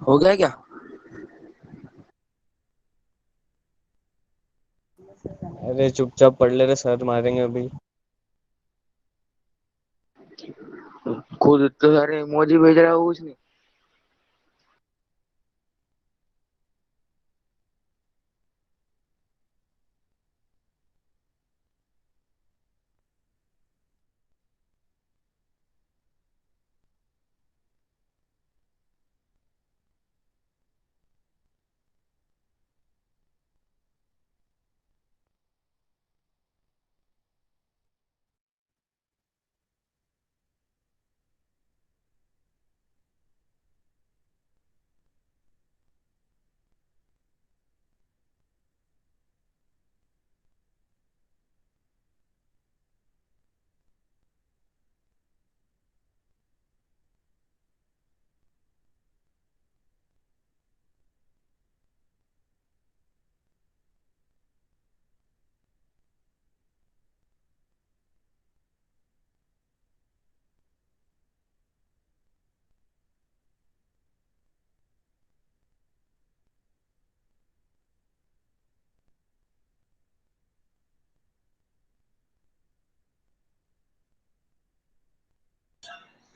हो गया क्या? अरे चुपचाप पढ़ ले रे, सर मारेंगे अभी। खुद इतने सारे इमोजी भेज रहा है वो उसने।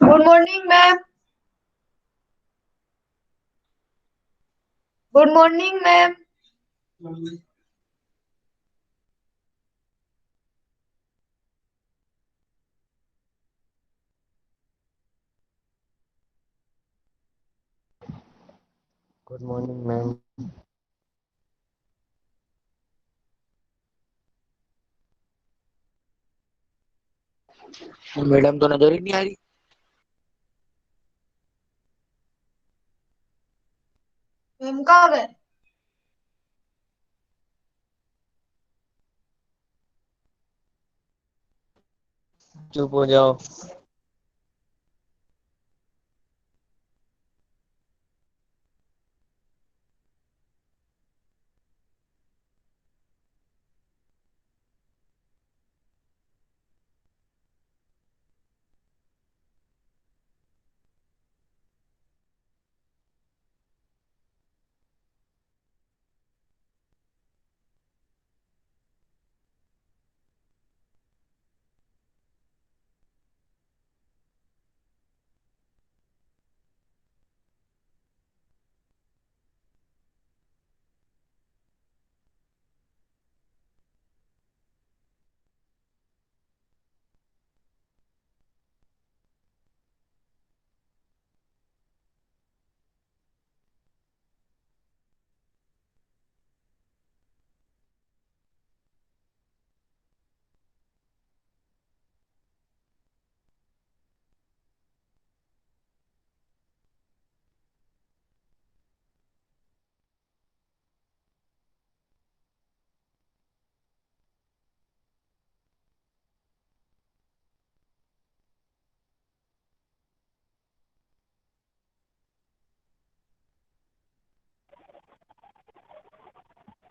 Good morning ma'am. Good morning ma'am. Good morning ma'am. Madam तो नजर ही नहीं आ रही। मैम कहाँ गए? चुप हो जाओ।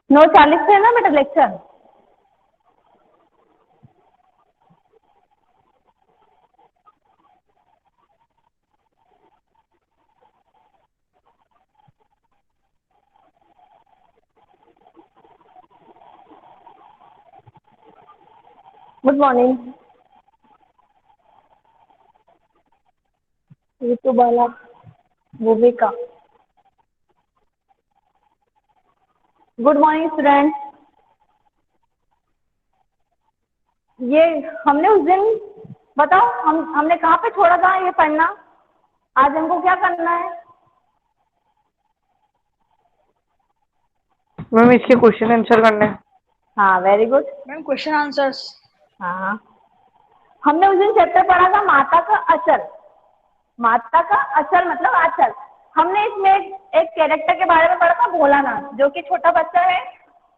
नौ 40 से है ना बेटा लेक्चर। गुड मॉर्निंग ऋतु बाला भूमिका। Good morning student. ये हमने उस दिन बताओ हमने कहाँ पे छोड़ा था ये पढ़ना। आज हमको क्या करना है? मैम इसके क्वेश्चन आंसर करने हैं। हाँ very good. Ma'am question answers. हाँ हमने उस दिन चैप्टर पढ़ा था माता का अचल। माता का अचल मतलब आंचल। हमने इसमें एक कैरेक्टर के बारे में पढ़ा था भोलानाथ, जो कि छोटा बच्चा है,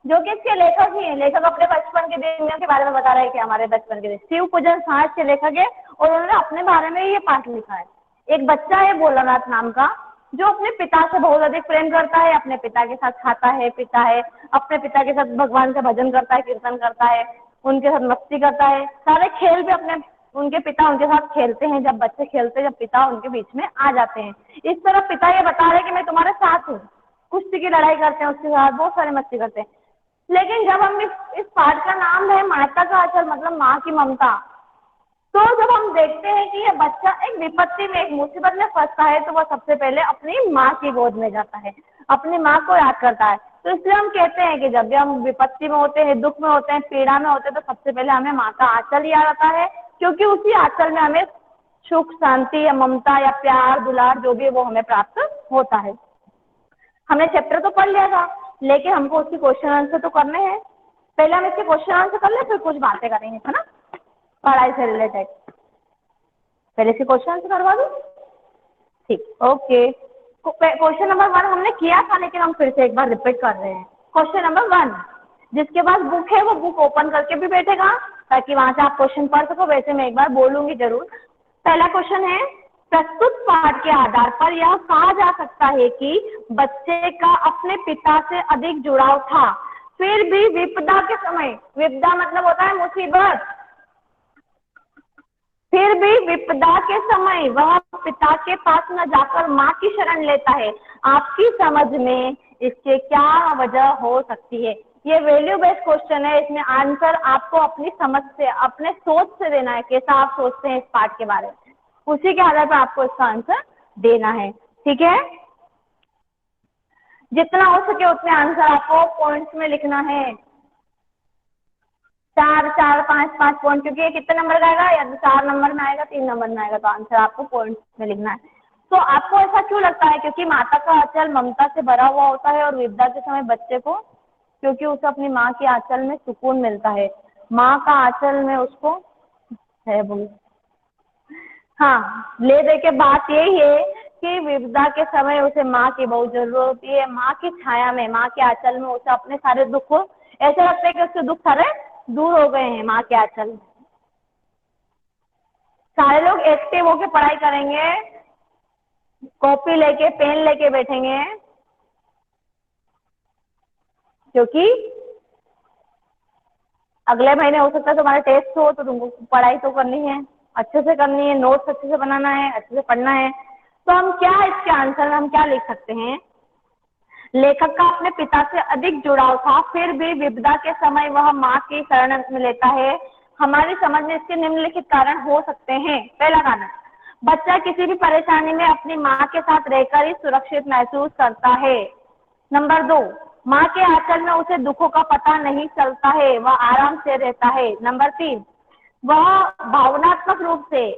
जो कि इसके लेखक ही है। लेखक अपने बचपन के दिनों के बारे में बता रहा है कि हमारे बचपन के दिन शिव पूजन साहस के लेखक है और उन्होंने अपने बारे में ये पाठ लिखा है। एक बच्चा है भोलानाथ नाम का, जो अपने पिता से बहुत अधिक प्रेम करता है, अपने पिता के साथ खाता है पीता है, अपने पिता के साथ भगवान का भजन करता है, कीर्तन करता है, उनके साथ मस्ती करता है, सारे खेल भी अपने उनके पिता उनके साथ खेलते हैं, जब बच्चे खेलते हैं, जब पिता उनके बीच में आ जाते हैं। इस तरह पिता ये बता रहे हैं कि मैं तुम्हारे साथ हूँ, कुश्ती की लड़ाई करते हैं उसके साथ, बहुत सारे मस्ती करते हैं। लेकिन जब हम इस पाठ का नाम है माता का आंचल मतलब माँ की ममता, तो जब हम देखते हैं कि ये बच्चा एक विपत्ति में, एक मुसीबत में फंसता है, तो वह सबसे पहले अपनी माँ की गोद में जाता है, अपनी माँ को याद करता है। तो इसलिए हम कहते हैं कि जब भी हम विपत्ति में होते हैं, दुख में होते हैं, पीड़ा में होते हैं, तो सबसे पहले हमें माँ का आंचल याद आता है, क्योंकि उसी आंचल में हमें सुख, शांति या ममता या प्यार, दुलार जो भी है वो हमें प्राप्त होता है। हमने चैप्टर तो पढ़ लिया था, लेकिन हमको उसकी क्वेश्चन आंसर तो करने हैं। पहले हम इसके क्वेश्चन आंसर कर ले, फिर कुछ बातें करेंगे, है ना, पढ़ाई से रिलेटेड। पहले से क्वेश्चन आंसर करवा दूं? ठीक, ओके। क्वेश्चन नंबर 1 हमने किया था, लेकिन हम फिर से एक बार रिपीट कर रहे हैं। क्वेश्चन नंबर 1, जिसके पास बुक है वो बुक ओपन करके भी बैठेगा, ताकि वहां से आप क्वेश्चन पढ़ सको। वैसे मैं एक बार बोलूंगी जरूर। पहला क्वेश्चन है, प्रस्तुत पाठ के आधार पर यह कहा जा सकता है कि बच्चे का अपने पिता से अधिक जुड़ाव था, फिर भी विपदा के समय, विपदा मतलब होता है मुसीबत, फिर भी विपदा के समय वह पिता के पास न जाकर माँ की शरण लेता है। आपकी समझ में इसके क्या वजह हो सकती है? ये वैल्यू बेस्ड क्वेश्चन है, इसमें आंसर आपको अपनी समझ से, अपने सोच से देना है, कैसा आप सोचते हैं इस पाठ के बारे में, उसी के आधार पर आपको इसका आंसर देना है। ठीक है, जितना हो सके उतने आंसर आपको पॉइंट्स में लिखना है, 4 4 5 5 पॉइंट, क्योंकि ये कितने नंबर का आएगा, या तो 4 नंबर में आएगा, 3 नंबर में आएगा, तो आंसर आपको पॉइंट्स में लिखना है। तो आपको ऐसा क्यों लगता है? क्योंकि माता का आंचल ममता से भरा हुआ होता है, और विपदा के समय बच्चे को, क्योंकि उसे अपनी माँ के आंचल में सुकून मिलता है, माँ का आंचल में उसको है बोल। हाँ, ले दे के बात यही है कि विपदा के समय उसे माँ की बहुत जरूरत होती है। माँ की छाया में, माँ के आंचल में उसे अपने सारे दुख को, ऐसा लगता है कि उसके दुख सारे दूर हो गए हैं माँ के आंचल में। सारे लोग एक्टिव होके पढ़ाई करेंगे, कॉपी लेके, पेन लेके बैठेंगे, क्योंकि अगले महीने हो सकता है तुम्हारा टेस्ट हो, तो तुमको पढ़ाई तो करनी है, अच्छे से करनी है, नोट्स अच्छे से बनाना है, अच्छे से पढ़ना है। तो हम क्या इसके आंसर में हम क्या लिख सकते हैं? लेखक का अपने पिता से अधिक जुड़ाव था, फिर भी विपदा के समय वह माँ की शरण में लेता है। हमारी समझ में इसके निम्नलिखित कारण हो सकते हैं। पहला कारण, बच्चा किसी भी परेशानी में अपनी माँ के साथ रहकर ही सुरक्षित महसूस करता है। नंबर 2, माँ के आंचल में उसे दुखों का पता नहीं चलता है, वह आराम से रहता है। नंबर 3, वह भावनात्मक रूप से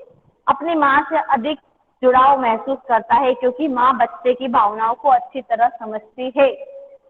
अपनी माँ से अधिक जुड़ाव महसूस करता है, क्योंकि माँ बच्चे की भावनाओं को अच्छी तरह समझती है।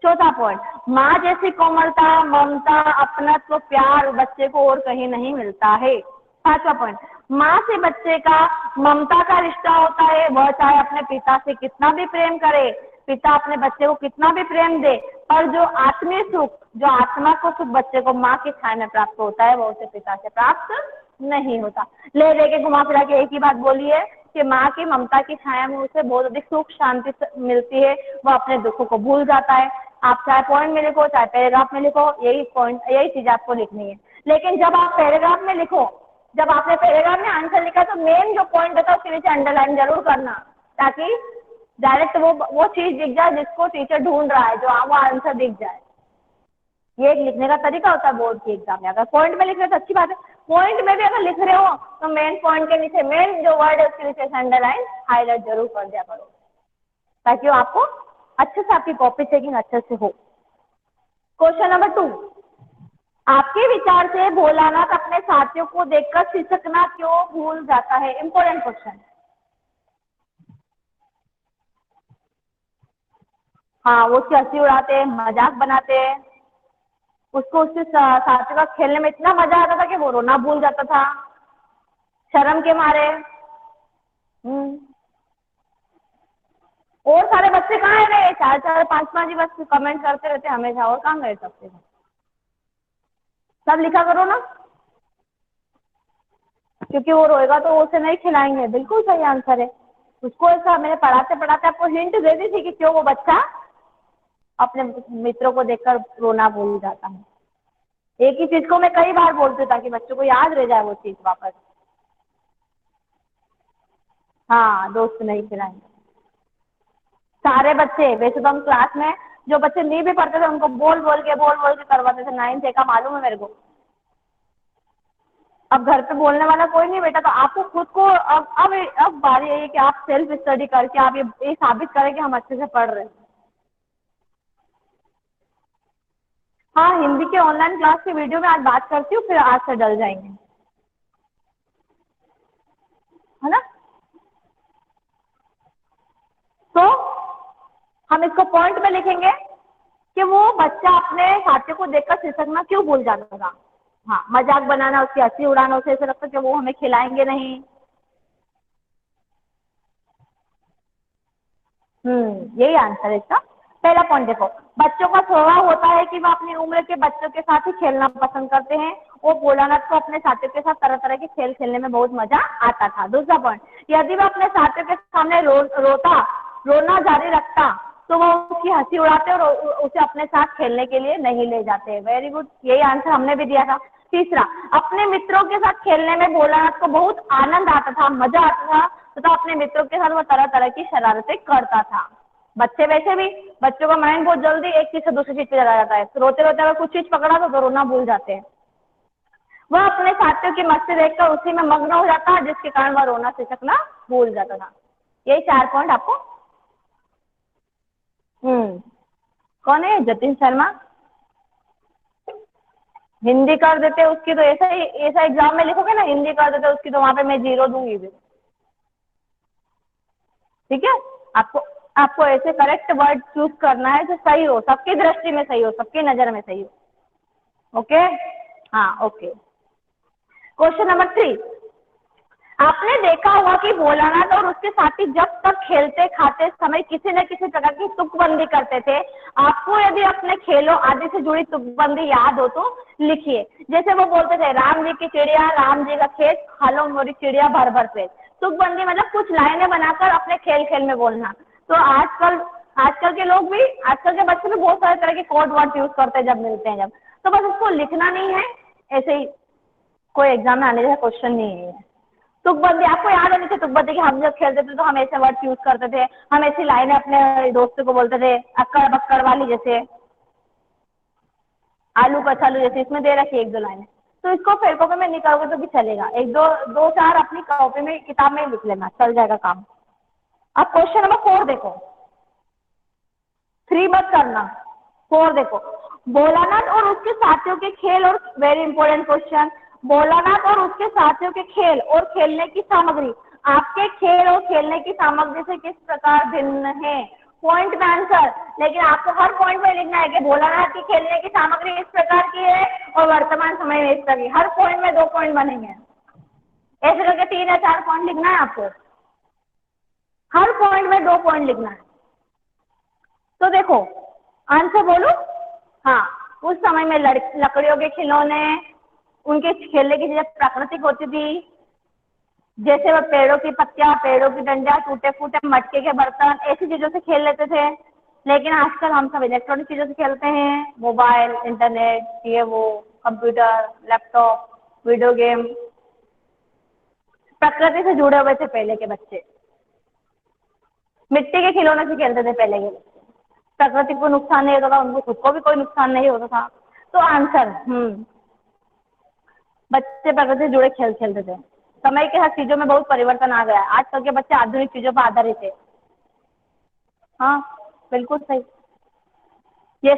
चौथा पॉइंट, माँ जैसी कोमलता, ममता, अपनत्व, प्यार बच्चे को और कहीं नहीं मिलता है। पांचवा पॉइंट, माँ से बच्चे का ममता का रिश्ता होता है, वह चाहे अपने पिता से कितना भी प्रेम करे, पिता अपने बच्चे को कितना भी प्रेम दे, पर जो आत्मीय सुख, जो आत्मा को सुख बच्चे को माँ की छाया में प्राप्त होता है, वो उसे पिता से प्राप्त नहीं होता। ले के घुमा फिरा के एक ही बात बोली है कि माँ की ममता की छाया में उसे बहुत अधिक सुख शांति मिलती है, वह अपने दुखों को भूल जाता है। आप चाहे पॉइंट में लिखो, चाहे पैराग्राफ में लिखो, यही पॉइंट, यही चीज आपको लिखनी है। लेकिन जब आप पैराग्राफ में लिखो, जब आपने पैराग्राफ में आंसर लिखा, तो मेन जो पॉइंट होता है उसके नीचे अंडरलाइन जरूर करना, ताकि डायरेक्ट वो चीज दिख जाए जिसको टीचर ढूंढ रहा है, जो वो आंसर दिख जाए। ये एक लिखने का तरीका होता है बोर्ड के एग्जाम में। अगर पॉइंट में लिख रहे हो तो अच्छी बात है, पॉइंट में भी अगर लिख रहे हो तो मेन पॉइंट के नीचे, मेन जो वर्ड है उसके नीचे अंडरलाइन हाईलाइट जरूर कर दिया करो, ताकि वो आपको अच्छे से, आपकी कॉपी चेकिंग अच्छे से हो। क्वेश्चन नंबर 2, आपके विचार से भोलानाथ अपने साथियों को देखकर सिसकना क्यों भूल जाता है? Important question. हाँ, वो उसकी हंसी उड़ाते हैं, मजाक बनाते हैं, उसको उसके साथियों का खेलने में इतना मजा आता था कि वो रोना भूल जाता था शर्म के मारे। और सारे बच्चे कहाँ है? 4 4 5 5 ही बच्चे कमेंट करते रहते हमेशा, और कहाँ गए सबसे? सब लिखा करो ना, क्योंकि वो रोएगा तो उसे नहीं खिलाएंगे। बिल्कुल सही आंसर है। उसको ऐसा मैंने पढ़ाते पढ़ाते आपको हिंट दे दी थी कि क्यों वो बच्चा अपने मित्रों को देखकर रोना भूल जाता है। एक ही चीज को मैं कई बार बोलती हूँ ताकि बच्चों को याद रह जाए वो चीज वापस। हाँ, दोस्त नहीं खिलाएंगे। सारे बच्चे, वैसे तो हम क्लास में जो बच्चे नहीं भी पढ़ते थे उनको बोल बोल के करवाते थे। 9th का मालूम है मेरे को। अब घर पे बोलने वाला कोई नहीं बेटा, तो आपको खुद को अब बारी है कि आप सेल्फ स्टडी करके आप ये साबित करें कि हम अच्छे से पढ़ रहे हैं। हाँ, हिंदी के ऑनलाइन क्लास की वीडियो में आज बात करती हूँ, फिर आज से डल जाएंगे, है ना। तो हम इसको पॉइंट में लिखेंगे कि वो बच्चा अपने साथियों को देखकर सिसकना क्यों भूल जाता था। हाँ, मजाक बनाना, उसकी हंसी उड़ाना, उसे ऐसा लगता कि वो हमें खिलाएंगे नहीं। यही आंसर है इसका। पहला पॉइंट देखो, बच्चों का स्वभाव होता है कि वह अपनी उम्र के बच्चों के साथ ही खेलना पसंद करते हैं। वो भोलानाथ को अपने साथियों के साथ तरह तरह के खेल खेलने में बहुत मजा आता था। दूसरा पॉइंट, यदि वह अपने साथियों के सामने रोना जारी रखता तो वो उसकी हंसी उड़ाते और उसे अपने साथ खेलने के लिए नहीं ले जाते। वेरी गुड, यही आंसर हमने भी दिया था। तीसरा, अपने मित्रों के साथ खेलने में भोलानाथ को बहुत आनंद आता था, मजा आता था, तथा अपने मित्रों के साथ वो तरह तरह की शरारतें करता था। बच्चे वैसे भी, बच्चों का माइंड बहुत जल्दी एक चीज से दूसरी चीज पे चला जाता है। तो रोते रोते अगर कुछ चीज पकड़ा तो रोना भूल जाते हैं। वह अपने साथियों की मस्ती देखकर उसी में मग्न हो जाता है, जिसके कारण वह रोना सिसकना भूल जाता था। यही 4 पॉइंट आपको। कौन है? जतिन शर्मा। हिंदी कर देते उसकी तो ऐसा एग्जाम में लिखोगे ना, हिंदी कर देते उसकी तो वहां पे मैं 0 दूंगी भी। ठीक है, आपको ऐसे करेक्ट वर्ड चूज करना है जो सही हो, सबकी दृष्टि में सही हो, सबकी नजर में सही हो। ओके, हाँ ओके। क्वेश्चन नंबर 3, आपने देखा होगा कि भोलानाथ और उसके साथी जब तक खेलते खाते समय किसी न किसी प्रकार की तुकबंदी करते थे। आपको यदि अपने खेलों आदि से जुड़ी तुकबंदी याद हो तो लिखिए। जैसे वो बोलते थे, राम जी की चिड़िया, राम जी का खेत, खा लो मोरी चिड़िया भर भर पेट। तुकबंदी मतलब कुछ लाइनें बनाकर अपने खेल खेल में बोलना। तो आजकल के लोग भी, आजकल के बच्चे भी बहुत सारे तरह के कोड वर्ड यूज करते हैं जब मिलते हैं। जब तो बस इसको लिखना नहीं है, ऐसे ही कोई एग्जाम में आने जैसा क्वेश्चन नहीं है। तुकबंदी आपको याद होनी चाहिए। तुकबंदी कि हम जब खेलते थे तो हम ऐसे वर्ड यूज करते थे, हम ऐसी लाइनें अपने दोस्तों को बोलते थे, अक्कड़ बक्कड़ वाली, जैसे आलू कचालू जैसे इसमें दे रखी 1-2 लाइनें। तो इसको फिर कॉपी में नहीं करोगे तो भी चलेगा, 1-2-4 अपनी कॉपी में, किताब में लिख लेना, चल जाएगा काम। अब क्वेश्चन नंबर 4 देखो, 3 मत करना, 4 देखो। भोलानाथ और उसके साथियों के खेल और, वेरी इंपॉर्टेंट क्वेश्चन, भोलानाथ और उसके साथियों के खेल और खेलने की सामग्री आपके खेल और खेलने की सामग्री से किस प्रकार भिन्न है। पॉइंट में आंसर, लेकिन आपको हर पॉइंट में लिखना है कि भोलानाथ की खेलने की सामग्री इस प्रकार की है और वर्तमान समय में इस प्रकार की। हर पॉइंट में 2 पॉइंट बनेंगे, ऐसे करके 3 या 4 पॉइंट लिखना है आपको। हर पॉइंट में 2 पॉइंट लिखना है। तो देखो आंसर बोलो। हाँ, उस समय में लकड़ियों के खिलौने, उनके खेलने की चीजें प्राकृतिक होती थी, जैसे वो पेड़ों की पत्तियां, पेड़ों की डंडियां, टूटे फूटे मटके के बर्तन, ऐसी चीजों से खेल लेते थे। लेकिन आजकल हम सब इलेक्ट्रॉनिक चीजों से खेलते हैं, मोबाइल, इंटरनेट, ये वो, कंप्यूटर, लैपटॉप, वीडियो गेम। प्रकृति से जुड़े हुए थे पहले के बच्चे, मिट्टी के खिलौने से खेलते थे पहले के बच्चे। प्रकृति को नुकसान नहीं होता था, उनको खुद को भी कोई नुकसान नहीं होता था। तो आंसर, बच्चे प्रकृति से जुड़े खेल खेलते थे। समय के हर चीजों में बहुत परिवर्तन आ गया है, आजकल के बच्चे आधुनिक चीजों पर आधारित है। हाँ बिल्कुल सही। ये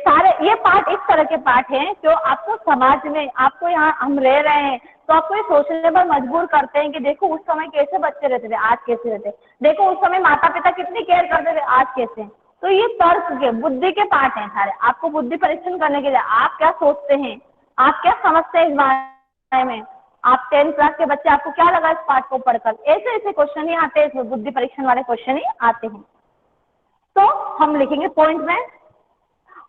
पार्ट इस तरह के पार्ट हैं जो आपको समाज में, आपको यहाँ हम रह रहे हैं तो आपको ये सोचने पर मजबूर करते हैं कि देखो उस समय कैसे बच्चे रहते थे, आज कैसे रहते, देखो उस समय माता पिता कितनी केयर करते थे, आज कैसे। तो ये तर्क के, बुद्धि के पार्ट हैं सारे, आपको बुद्धि परीक्षण करने के लिए। आप क्या सोचते हैं, आप क्या समझते हैं इस बारे में, आप 10th क्लास के बच्चे, आपको क्या लगा इस पार्ट को पढ़कर। ऐसे ऐसे क्वेश्चन ही आते हैं, इसमें बुद्धि परीक्षण वाले क्वेश्चन ही आते हैं। तो हम लिखेंगे पॉइंट में,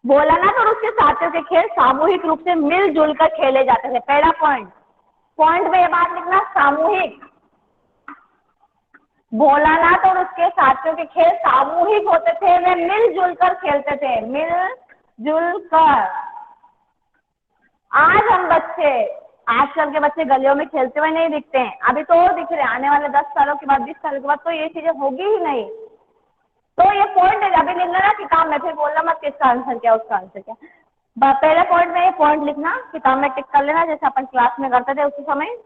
भोलानाथ और उसके साथियों के खेल सामूहिक रूप से मिलजुल कर खेले जाते थे। पहला पॉइंट में ये बात लिखना, सामूहिक। भोलानाथ और उसके साथियों के खेल सामूहिक होते थे, वे मिलजुल कर खेलते थे, मिलजुल कर। आज आजकल के बच्चे गलियों में खेलते हुए नहीं दिखते हैं, अभी तो और दिख रहे हैं, आने वाले 10 सालों के बाद 20 सालों के बाद तो ये चीजें होगी ही नहीं। तो ये पॉइंट है, अभी लिखना ना किताब में, फिर बोलना मत किसका आंसर क्या उसका आंसर क्या। पहले पॉइंट में ये पॉइंट लिखना, किताब में टिक कर लेना जैसे अपन क्लास में करते थे उसी समय।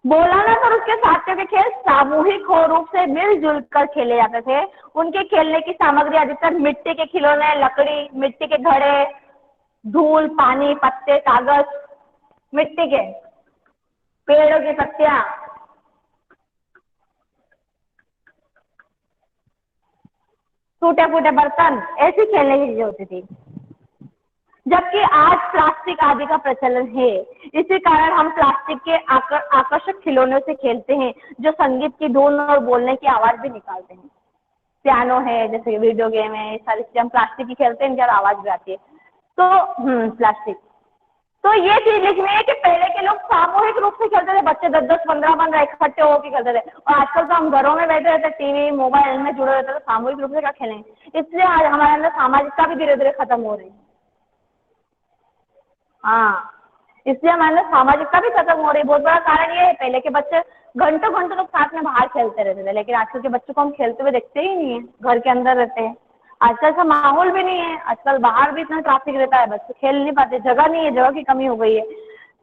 बोलाना और उसके साथियों के खेल सामूहिक रूप से मिलजुल कर खेले जाते थे। उनके खेलने की सामग्री अधिकतर मिट्टी के खिलौने, लकड़ी, मिट्टी के घड़े, धूल, पानी, पत्ते, कागज, मिट्टी के पेड़ों की पत्तियां, टूटे फूटे बर्तन, ऐसी खेलने की चीजें होती थी। जबकि आज प्लास्टिक आदि का प्रचलन है, इसी कारण हम प्लास्टिक के आकर्षक खिलौनों से खेलते हैं जो संगीत की धुन और बोलने की आवाज भी निकालते हैं। पियानो है, जैसे वीडियो गेम है, सारी चीजें हम प्लास्टिक की खेलते हैं, इनकी आवाज भी आती है। तो प्लास्टिक, तो ये चीज लिखनी है कि पहले के लोग सामूहिक रूप से खेलते थे, बच्चे 10-10, 15-15 इकट्ठे होकर खेलते थे। और आजकल तो हम घरों में बैठे रहते, टीवी मोबाइल में जुड़े रहते, तो सामूहिक रूप से क्या खेलेंगे। इसलिए आज हमारे अंदर सामाजिकता भी धीरे धीरे खत्म हो रही है। हाँ, इसलिए हमारे अंदर सामाजिकता भी खत्म हो रही है। बहुत बड़ा कारण ये है, पहले के बच्चे घंटों घंटों लोग साथ में बाहर खेलते रहते थे, लेकिन आजकल के बच्चों को हम खेलते हुए देखते ही नहीं है, घर के अंदर रहते हैं। आजकल का माहौल भी नहीं है, आजकल बाहर भी इतना ट्रैफिक रहता है, बच्चे खेल नहीं पाते, जगह नहीं है, जगह की कमी हो गई है।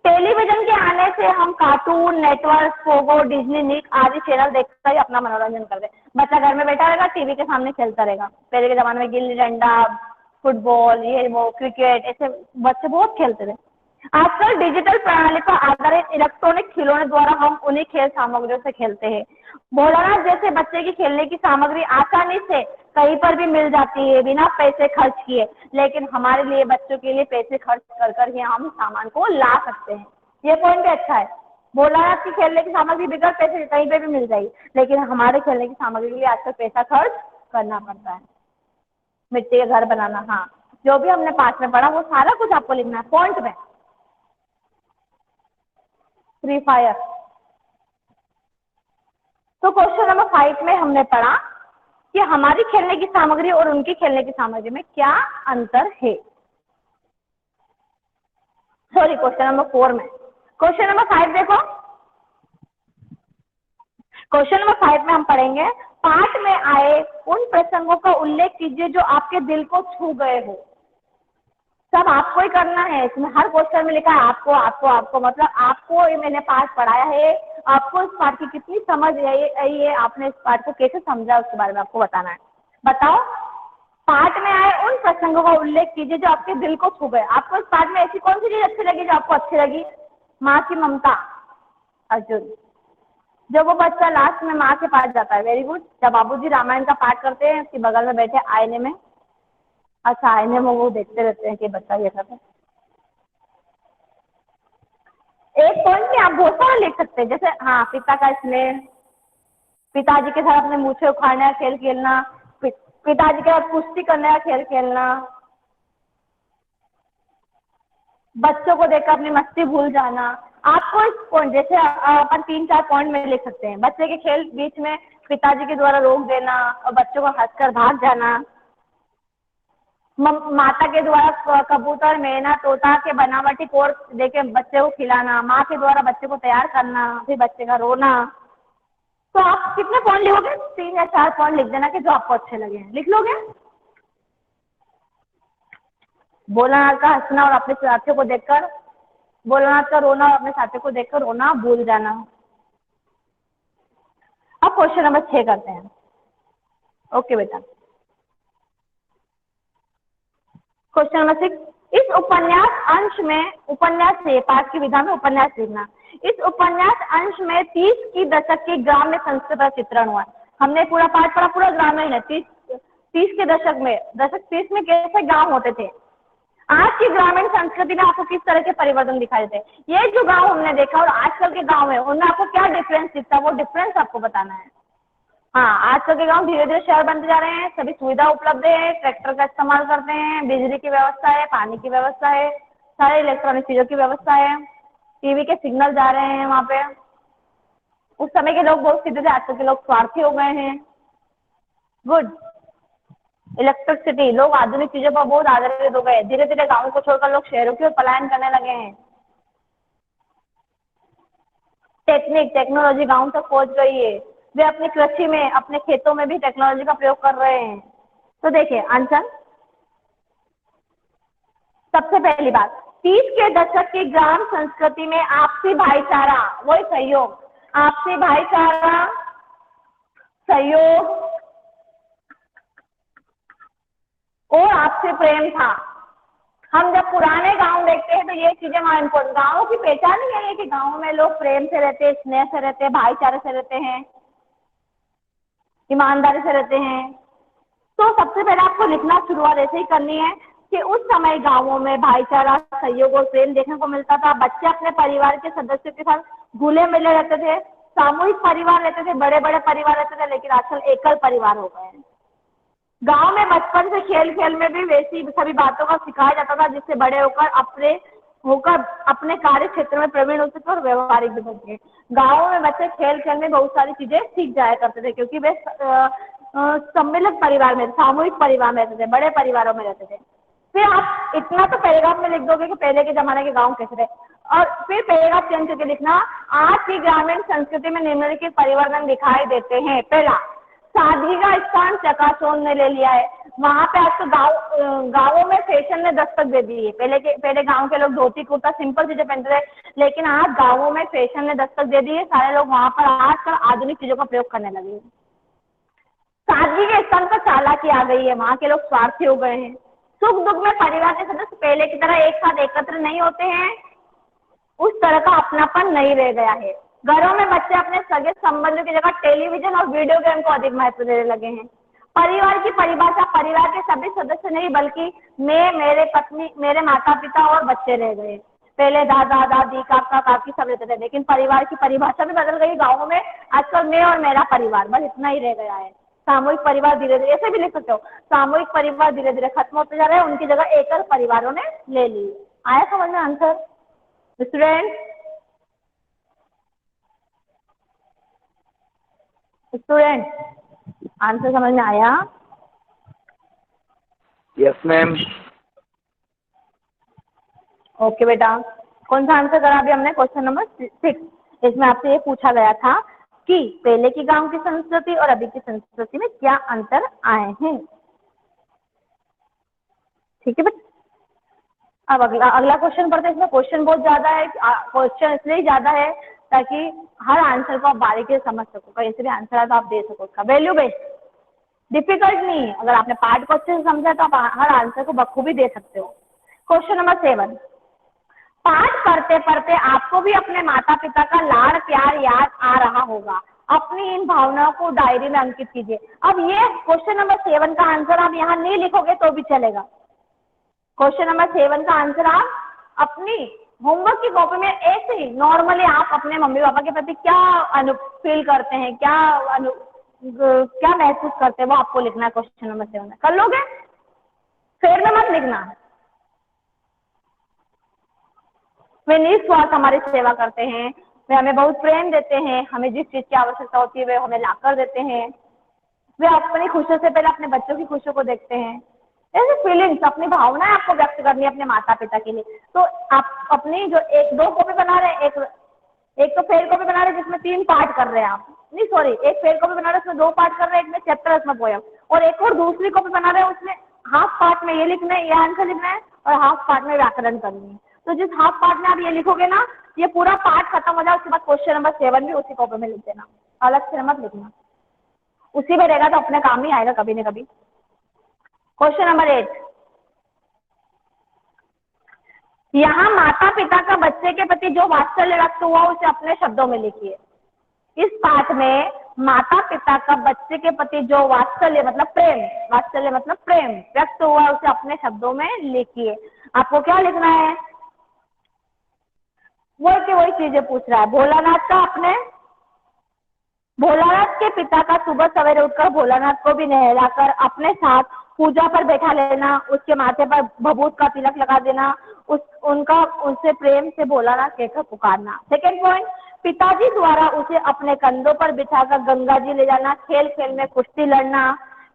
टेलीविजन के आने से हम कार्टून नेटवर्क, पोगो, डिज्नी, निक आदि चैनल देखकर ही अपना मनोरंजन करते हैं। बच्चा घर में बैठा रहेगा, टीवी के सामने खेलता रहेगा। पहले के जमाने में गिल्ली डंडा, फुटबॉल, ये वो, क्रिकेट, ऐसे बच्चे बहुत खेलते थे। आजकल डिजिटल प्रणाली पर आधारित इलेक्ट्रॉनिक खिलौने द्वारा हम उन्हीं खेल सामग्रियों से खेलते हैं। भोलानाथ जैसे बच्चे की खेलने की सामग्री आसानी से कहीं पर भी मिल जाती है बिना पैसे खर्च किए, लेकिन हमारे लिए बच्चों के लिए पैसे खर्च कर कर ही हम सामान को ला सकते हैं। ये पॉइंट भी अच्छा है। भोलानाथ की खेलने की सामग्री बिना पैसे कहीं पे भी मिल जाएगी, लेकिन हमारे खेलने की सामग्री के लिए आजकल पैसा खर्च करना पड़ता है। मिट्टी के घर बनाना, हाँ, जो भी हमने पाठ में पढ़ा वो सारा कुछ आपको लिखना है पॉइंट में। फ्री फायर, तो क्वेश्चन नंबर 5 में हमने पढ़ा कि हमारी खेलने की सामग्री और उनकी खेलने की सामग्री में क्या अंतर है। सॉरी, क्वेश्चन नंबर 4 में। क्वेश्चन नंबर 5 देखो, क्वेश्चन नंबर 5 में हम पढ़ेंगे, पाठ में आए उन प्रसंगों का उल्लेख कीजिए जो आपके दिल को छू गए हो। सब आपको ही करना है, इसमें हर क्वेश्चन में लिखा है आपको आपको आपको, मतलब आपको ये मैंने पाठ पढ़ाया है, आपको इस पाठ की कितनी समझ है, ये आपने इस पाठ को कैसे समझा उसके बारे में आपको बताना है। बताओ, पाठ में आए उन प्रसंगों का उल्लेख कीजिए जो आपके दिल को छू गए। आपको इस पाठ में ऐसी कौन सी चीज अच्छी लगी जो आपको अच्छी लगी? माँ की ममता, अर्जुन, जब वो बच्चा लास्ट में माँ के पास जाता है, वेरी गुड। जब बाबूजी रामायण का पाठ करते हैं, उसके बगल में बैठे आईने में, अच्छा आईने में वो देखते रहते हैं कि बच्चा ये करता है। एक पॉइंट में आप बहुत सारा लिख सकते हैं, जैसे हाँ, पिता का स्नेह, पिताजी के साथ अपने मूछें उखाड़ने का खेल खेलना, पिताजी के साथ कुश्ती करने का खेल खेलना, बच्चों को देखकर अपनी मस्ती भूल जाना। आपको इस पॉइंट, जैसे अपन 3-4 पॉइंट में लिख सकते हैं। बच्चे के खेल बीच में पिताजी के द्वारा रोक देना और बच्चों को हंसकर भाग जाना, माता के द्वारा कबूतर, मैना, तोता के बनावटी कोर देके बच्चे को खिलाना, माँ के द्वारा बच्चे को तैयार करना, फिर बच्चे का रोना। तो आप कितने पॉइंट लिखोगे? 3 या 4 पॉइंट लिख देना कि जो आपको अच्छे लगे, लिख लोगे। भोलानाथ का हंसना और अपने साथियों को देखकर, भोलानाथ का रोना और अपने साथियों को देखकर रोना भूल जाना। अब क्वेश्चन नंबर 6 करते हैं। ओके बेटा, क्वेश्चन नंबर 6, इस उपन्यास अंश में, उपन्यास से पाठ की विधा में उपन्यास लिखना। इस उपन्यास अंश में 30 की दशक की ग्राम्य संस्कृति का चित्रण हुआ। हमने पूरा पाठ पढ़ा, पूरा ग्रामीण है। 30 के दशक में, दशक 30 में कैसे गांव होते थे, आज की ग्रामीण संस्कृति में आपको किस तरह के परिवर्तन दिखाई देते हैं। ये जो गांव हमने देखा और आजकल के गांव है, उनमें आपको क्या डिफरेंस दिखता है, वो डिफरेंस आपको बताना है। हाँ, आजकल के गांव धीरे धीरे शहर बनते जा रहे हैं, सभी सुविधा उपलब्ध है, ट्रैक्टर का इस्तेमाल करते हैं, बिजली की व्यवस्था है, पानी की व्यवस्था है, सारे इलेक्ट्रॉनिक चीजों की व्यवस्था है, टीवी के सिग्नल जा रहे हैं वहाँ पे। उस समय के लोग बहुत सीधे थे, आजकल के लोग स्वार्थी हो गए हैं। गुड। इलेक्ट्रिसिटी, लोग आधुनिक चीजों पर बहुत आधारित हो गए। धीरे धीरे गाँव को छोड़कर लोग शहरों की ओर पलायन करने लगे हैं। टेक्निक टेक्नोलॉजी गांव तक पहुंच गई है। वे अपनी कृषि में अपने खेतों में भी टेक्नोलॉजी का प्रयोग कर रहे हैं। तो देखिए आंसर, सबसे पहली बात 30 के दशक की ग्राम संस्कृति में आपसी भाईचारा, वही सहयोग, आपसी भाईचारा, सहयोग और आपसी प्रेम था। हम जब पुराने गांव देखते हैं तो ये चीजें वहां इम्पोर्टेंट, गाँव की पहचान ही है कि गांव में लोग प्रेम से रहते हैं, स्नेह से रहते हैं, भाईचारे से रहते हैं, ईमानदारी से रहते हैं। तो सबसे पहले आपको लिखना शुरुआत ऐसे ही करनी है कि उस समय गांवों में भाईचारा, सहयोग और प्रेम देखने को मिलता था। बच्चे अपने परिवार के सदस्यों के साथ घुले मिले रहते थे, सामूहिक परिवार रहते थे, बड़े बड़े परिवार रहते थे, लेकिन आजकल एकल परिवार हो गए हैं। गांव में बचपन से खेल खेल में भी वैसी सभी बातों का सिखाया जाता था जिससे बड़े होकर अपने कार्य क्षेत्र में प्रवीण हो सके और व्यवहारिक भी बन सके। गाँव में बच्चे खेल खेल में बहुत सारी चीजें सीख जाया करते थे क्योंकि वे सम्मिलित परिवार में, सामूहिक परिवार में रहते थे, बड़े परिवारों में रहते थे। फिर आप इतना तो पैराग्राफ में लिख दोगे कि पहले के जमाने के गांव कैसे थे, और फिर पैराग्राफ चेंज करके लिखना आज की ग्रामीण संस्कृति में निम्नलिखित परिवर्तन दिखाई देते हैं। पहला, सादगी का स्थान चकाचौंध ने ले लिया है। वहां पे आज तो गाँवों में फैशन ने दस्तक दे दी है। पहले गांव के लोग धोती कुर्ता सिंपल चीजें पहनते थे, लेकिन आज गाँवों में फैशन ने दस्तक दे दी है। सारे लोग वहां पर आजकल आधुनिक चीजों का प्रयोग करने लगे हैं। सादगी के स्थान पर चालाकी आ गई है, वहां के लोग स्वार्थी हो गए हैं। सुख दुख में परिवार के सदस्य पहले की तरह एक साथ एकत्र नहीं होते हैं, उस तरह का अपनापन नहीं रह गया है। घरों में बच्चे अपने सगे संबंधियों की जगह टेलीविजन और वीडियो गेम को अधिक महत्व देने लगे हैं। परिवार की परिभाषा परिवार के सभी सदस्य नहीं बल्कि मैं, मेरे पत्नी, मेरे माता पिता और बच्चे रह गए। पहले दादा दादी, काका काकी सब रहते थे, लेकिन परिवार की परिभाषा भी बदल गई। गाँवों में आजकल मैं और मेरा परिवार, बस इतना ही रह गया है। सामूहिक परिवार धीरे धीरे, ऐसे भी लिख सकते हो, सामूहिक परिवार धीरे धीरे खत्म होते जा रहे हैं, उनकी जगह एकल परिवारों ने ले ली। आया समझ में आंसर स्टूडेंट? आंसर समझ में आया? Yes ma'am. ओके बेटा, कौन सा आंसर करा अभी हमने? Question number 6। इसमें आपसे ये पूछा गया था कि पहले की गांव की संस्कृति और अभी की संस्कृति में क्या अंतर आए हैं। ठीक है बेटा, अब अगला क्वेश्चन पढ़ते हैं। इसमें क्वेश्चन बहुत ज्यादा है, क्वेश्चन इसलिए ज्यादा है ताकि हर आंसर को आप बारीकी से समझ सको, कहीं से भी आंसर आए तो आप दे सको। उसका वैल्यू बेस्ड, डिफिकल्ट नहीं है। अगर आपने पार्ट को अच्छे से समझा तो आप हर आंसर को बखूबी दे सकते हो। क्वेश्चन नंबर 7, पाठ पढ़ते पढ़ते आपको भी अपने माता पिता का लाड़ प्यार याद आ रहा होगा। अपनी इन भावनाओं को डायरी में अंकित कीजिए। अब ये क्वेश्चन नंबर 7 का आंसर आप यहाँ नहीं लिखोगे तो भी चलेगा। क्वेश्चन नंबर 7 का आंसर आप अपनी होमवर्क की कॉपी में ऐसे ही नॉर्मली आप अपने मम्मी पापा के प्रति क्या फील करते हैं, क्या महसूस करते हैं, वो आपको लिखना है। क्वेश्चन नंबर 7 में कर लोगे? फेर में मत लिखना। वे निस्वार्थ हमारी सेवा करते हैं, वे हमें बहुत प्रेम देते हैं, हमें जिस चीज की आवश्यकता होती है वे हमें लाकर देते हैं, वे अपनी खुशियों से पहले अपने बच्चों की खुशियों को देखते हैं। ऐसे फीलिंग्स, अपनी भावनाएं आपको व्यक्त करनी है अपने माता पिता के लिए। तो आप अपनी जो 1-2 कॉपी बना रहे हैं, एक तो फेयर कॉपी बना रहे हैं जिसमें 3 पार्ट कर रहे हैं आप, नहीं सॉरी, एक फेयर कॉपी बना रहे हैं उसमें 2 पार्ट कर रहे हैं, एक में चैप्टर उसमें पोयम, और एक और दूसरी कॉपी बना रहे हैं उसमें हाफ पार्ट में ये लिखना है, ये आंसर लिखना है, और हाफ पार्ट में व्याकरण करनी है। तो जिस हाफ पार्ट में आप ये लिखोगे ना, ये पूरा पार्ट खत्म हो जाए, उसके बाद क्वेश्चन नंबर 7 भी उसी कॉपी में लिख देना, अलग से मत लिखना। उसी में रहेगा तो अपने काम ही आएगा कभी न कभी। क्वेश्चन नंबर 8, यहाँ माता पिता का बच्चे के प्रति जो वात्सल्य व्यक्त हुआ उसे अपने शब्दों में लिखिए। इस पाठ में माता पिता का बच्चे के प्रति जो वात्सल्य मतलब प्रेम व्यक्त हुआ उसे अपने शब्दों में लिखिए। आपको क्या लिखना है? वही चीजें पूछ रहा है। भोलानाथ के पिता का सुबह सवेरे उठकर भोलानाथ को भी नहलाकर अपने साथ पूजा पर बैठा लेना, उसके माथे पर भभूत का तिलक लगा देना, उनसे प्रेम से भोलानाथ कहकर पुकारना। सेकेंड पॉइंट, पिताजी द्वारा उसे अपने कंधों पर बिठाकर गंगा जी ले जाना, खेल खेल में कुश्ती लड़ना।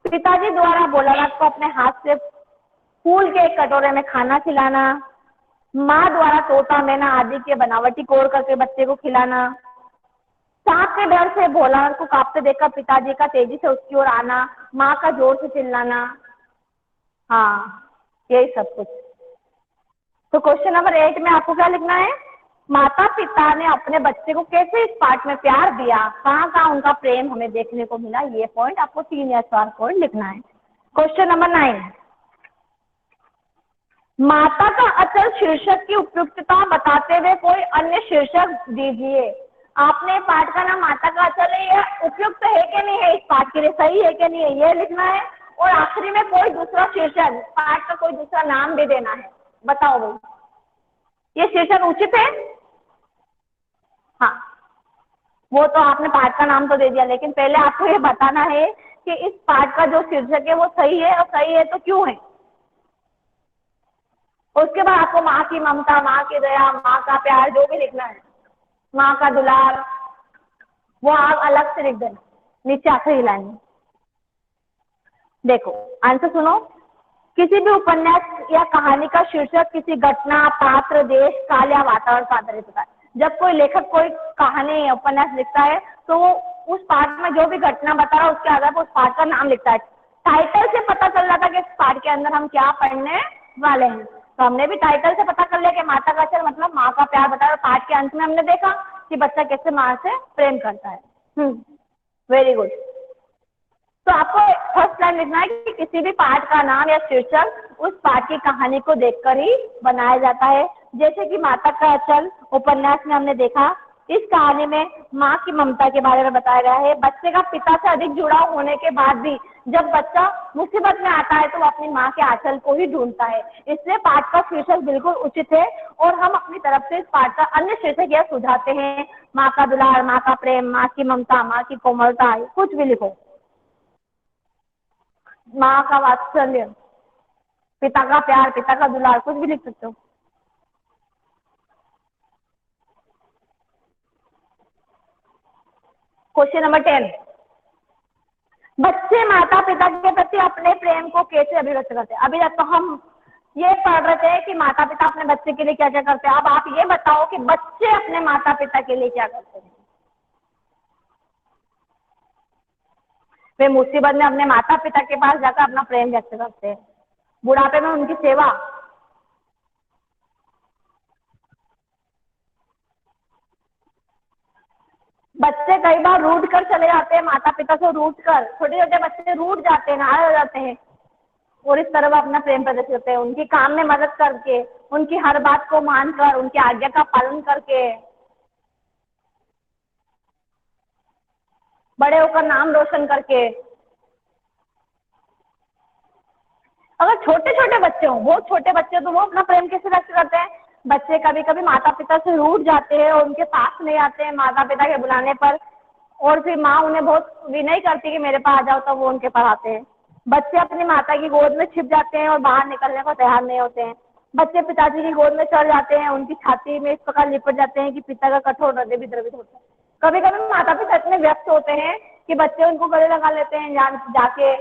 पिताजी द्वारा भोलानाथ को अपने हाथ से फूल के एक कटोरे में खाना खिलाना। माँ द्वारा तोता मैना आदि के बनावटी कोड़ करके बच्चे को खिलाना। सांप के डर से भोलानाथ को कांपते देखकर पिताजी का तेजी से उसकी ओर आना, माँ का जोर से चिल्लाना। हाँ, यही सब कुछ। तो क्वेश्चन नंबर 8 में आपको क्या लिखना है? माता पिता ने अपने बच्चे को कैसे इस पाठ में प्यार दिया, कहाँ कहाँ उनका प्रेम हमें देखने को मिला, ये पॉइंट आपको 3 या 4 पॉइंट लिखना है। क्वेश्चन नंबर 9, माता का अचल शीर्षक की उपयुक्तता बताते हुए कोई अन्य शीर्षक दीजिए। आपने पाठ का नाम माता का अचल है, यह उपयुक्त है कि नहीं है, इस पाठ के लिए सही है कि नहीं है, यह लिखना है। और आखिरी में कोई दूसरा शीर्षक, पाठ का कोई दूसरा नाम भी देना है। बताओ भाई, ये शीर्षक उचित है? हाँ, वो तो आपने पाठ का नाम तो दे दिया, लेकिन पहले आपको ये बताना है कि इस पाठ का जो शीर्षक है वो सही है, और सही है तो क्यों है। उसके बाद आपको माँ की ममता, माँ की दया, माँ का प्यार जो भी लिखना है, माँ का दुलार, वो आप अलग से लिख देना नीचे आखिरी लाइन में। देखो आंसर सुनो। किसी भी उपन्यास या कहानी का शीर्षक किसी घटना, पात्र, देश, काल या वातावरण पर आधारित होता है। जब कोई लेखक कोई कहानी या उपन्यास लिखता है तो वो उस पाठ में जो भी घटना बता रहा है उसके आधार पर उस पाठ का नाम लिखता है। टाइटल से पता चल जाता है कि इस पाठ के अंदर हम क्या पढ़ने वाले हैं। तो हमने भी टाइटल से पता कर लिया कि माता का अचल मतलब माँ का प्यार बता रहा। पाठ के अंत में हमने देखा कि बच्चा कैसे माँ से प्रेम करता है। Very good. तो आपको फर्स्ट लाइन लिखना है कि किसी भी पाठ का नाम या शीर्षक उस पाठ की कहानी को देखकर ही बनाया जाता है। जैसे कि माता का अचल उपन्यास में हमने देखा, इस कहानी में माँ की ममता के बारे में बताया गया है। बच्चे का पिता से अधिक जुड़ाव होने के बाद भी जब बच्चा मुसीबत में आता है तो वो अपनी माँ के आंचल को ही ढूंढता है। इसलिए पाठ का शीर्षक बिल्कुल उचित है और हम अपनी तरफ से इस पाठ का अन्य शीर्षक यह सुझाते हैं, माँ का दुलार, माँ का प्रेम, माँ की ममता, माँ की कोमलता, कुछ भी लिखो, माँ का वात्सल्य, पिता का प्यार, पिता का दुलार, कुछ भी लिख सकते हो। क्वेश्चन नंबर 10, बच्चे माता पिता के प्रति अपने प्रेम को कैसे अभिव्यक्त करते हैं। अभी तक तो हम ये पढ़ रहे थे कि माता पिता अपने बच्चे के लिए क्या क्या करते हैं। अब आप ये बताओ कि बच्चे अपने माता पिता के लिए क्या करते हैं। वे मुसीबत में अपने माता पिता के पास जाकर अपना प्रेम व्यक्त करते हैं, बुढ़ापे में उनकी सेवा, बच्चे कई बार रूठ कर चले जाते हैं, माता पिता से रूठ कर, छोटे छोटे बच्चे रूठ जाते हैं, नाराज हो जाते हैं और इस तरह वो अपना प्रेम प्रदर्शित करते हैं, उनकी काम में मदद करके, उनकी हर बात को मानकर, उनकी आज्ञा का पालन करके, बड़े होकर नाम रोशन करके। अगर छोटे छोटे बच्चे हों, बहुत छोटे बच्चे, तो वो अपना प्रेम कैसे व्यक्त करते हैं। बच्चे कभी कभी माता पिता से रूठ जाते हैं और उनके पास नहीं आते हैं माता पिता के बुलाने पर, और फिर माँ उन्हें बहुत विनय करती है कि मेरे पास आ जाओ, तो वो उनके पास आते हैं। बच्चे अपनी माता की गोद में छिप जाते हैं और बाहर निकलने को तैयार नहीं होते हैं। बच्चे पिताजी की गोद में चढ़ जाते हैं, उनकी छाती में इस प्रकार लिपट जाते हैं कि पिता का कठोर हृदय भी द्रवित होता है। कभी कभी माता पिता इतने व्यस्त होते हैं कि बच्चे उनको गले लगा लेते हैं जाके,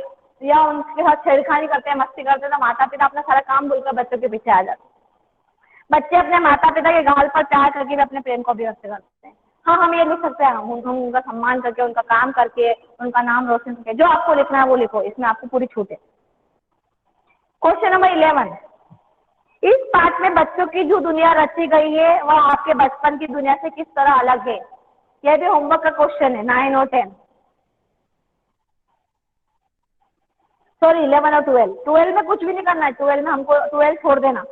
या उनके साथ छेड़खानी करते हैं, मस्ती करते हैं, तो माता पिता अपना सारा काम भूलकर बच्चों के पीछे आ जाते हैं। बच्चे अपने माता पिता के गाल पर प्यार करके भी अपने प्रेम को अभिव्यक्त करते हैं। हाँ, हम ये लिख सकते हैं, हम उनका सम्मान करके, उनका काम करके, उनका नाम रोशन करके। जो आपको लिखना है वो लिखो, इसमें आपको पूरी छूट है। क्वेश्चन नंबर 11, इस पाठ में बच्चों की जो दुनिया रची गई है वह आपके बचपन की दुनिया से किस तरह अलग है। यह भी होमवर्क का क्वेश्चन है, 9 और 10, सॉरी 11 और 12। 12 में कुछ भी नहीं करना है, 12 में हमको 12 छोड़ देना।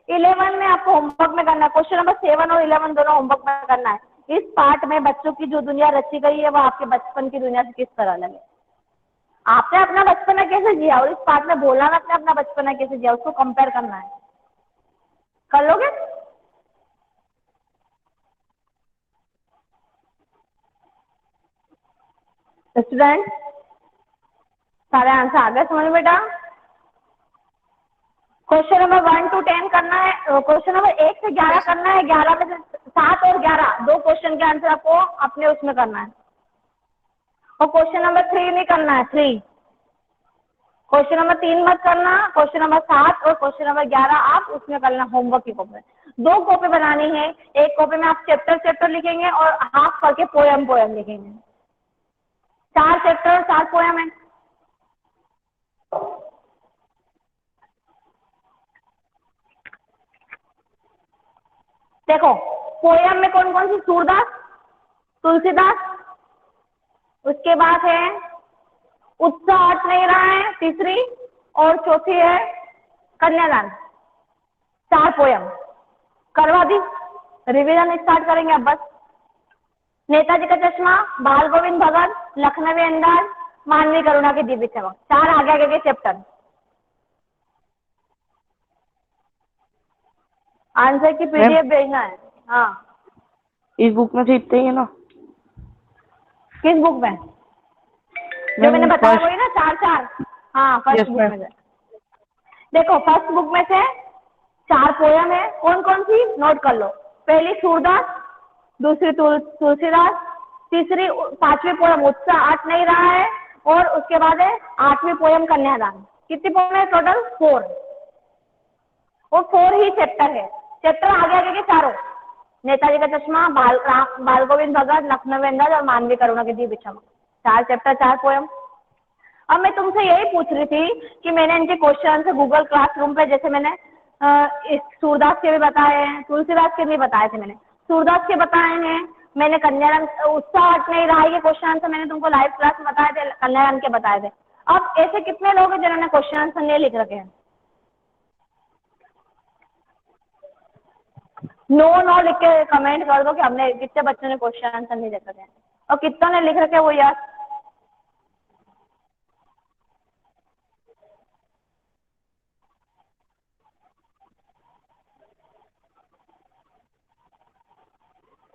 11 में आपको होमवर्क में करना है। क्वेश्चन नंबर 7 और 11 दोनों होमवर्क में करना है। इस पाठ में बच्चों की जो दुनिया रची गई है वह आपके बचपन की दुनिया से किस तरह अलग है। आपने अपना बचपना कैसे जिया और इस पाठ में भोलानाथ ने अपना बचपना कैसे जिया, उसको कंपेयर करना है। कर लोगे? स्टूडेंट सारे आंसर आ गए समझ में बेटा? क्वेश्चन नंबर 1 to 10 करना है, क्वेश्चन नंबर 1 से 11 करना है। 11 में से 7 और 11 दो क्वेश्चन के आंसर आपको अपने उसमें करना है। और क्वेश्चन नंबर 3 नहीं करना है, 3। क्वेश्चन नंबर 3 मत करना, क्वेश्चन नंबर 7 और क्वेश्चन नंबर 11 आप उसमें करना, होमवर्क के ऊपर। 2 कॉपी बनानी है। एक कॉपी में आप चैप्टर लिखेंगे और हाफ करके पोयम लिखेंगे। 4 चैप्टर और 4 पोयम है। देखो पोयम में कौन कौन सी, सूरदास, तुलसीदास, उसके बाद है उत्साह हट नहीं रहा है तीसरी, और चौथी है कन्यादान। 4 पोयम करवा दी, रिवीजन स्टार्ट करेंगे अब बस। नेताजी का चश्मा, बाल गोविंद भगत, लखनवी अंदाज, मानवी करुणा की दिव्य चमक, 4 आगे आगे के चैप्टर। आंसर की पीडीएफ भेजना है। हाँ इस बुक में से इतने ही है ना? किस बुक में? जो मैंने बताया वही ना, 4 हाँ फर्स्ट बुक में से। देखो फर्स्ट बुक में से 4 पोयम है। कौन कौन सी नोट कर लो। पहली सूरदास, दूसरी तुलसीदास, तीसरी 5वीं पोयम उत्साह हट नहीं रहा है, और उसके बाद है 8वीं पोयम कन्यादान। कितनी पोयम है टोटल? 4। वो 4 ही चैप्टर है। चैप्टर आगे आगे के चारों, नेताजी का चश्मा, बाल गोविंद भगत, लखनवी अंदाज और मानवी करुणा की दिव्य चमक। 4 चैप्टर 4 पोयम। अब मैं तुमसे यही पूछ रही थी कि मैंने इनके क्वेश्चन से गूगल क्लासरूम पे, जैसे मैंने इस सूरदास के भी बताए हैं, तुलसीदास के भी बताए थे, मैंने सूरदास के बताए हैं, मैंने कन्यादान उत्साह हट नहीं रहा है के क्वेश्चन आंसर मैंने तुमको लाइव क्लास में बताए थे, कन्यादान के बताए थे। अब ऐसे कितने लोग हैं जिन्होंने क्वेश्चन आंसर नहीं लिख रखे हैं? नो लिख के कमेंट कर दो कि हमने, कितने बच्चों ने क्वेश्चन आंसर नहीं लिख रखे हैं, और कितनों ने लिख रखे हैं वो यार।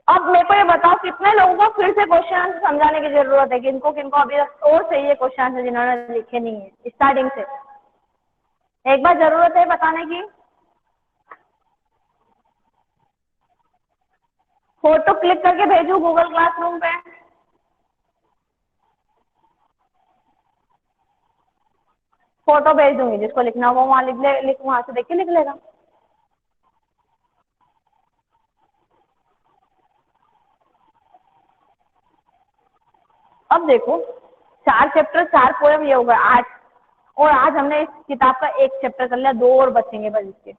अब मेरे को ये बताओ कितने लोगों को फिर से क्वेश्चन आंसर समझाने की जरूरत है, किनको किनको अभी तक और चाहिए क्वेश्चन आंसर जिन्होंने लिखे नहीं है स्टार्टिंग से? एक बार जरूरत है बताने की। फोटो क्लिक करके भेजू गूगल क्लासरूम पे? फोटो भेज दूंगी, जिसको लिखना हो वो वहां वहां से देख के लिख लेगा। अब देखो 4 चैप्टर 4 पोयम ये होगा 8, और आज हमने इस किताब का 1 चैप्टर कर लिया, 2 और बचेंगे बस इसके।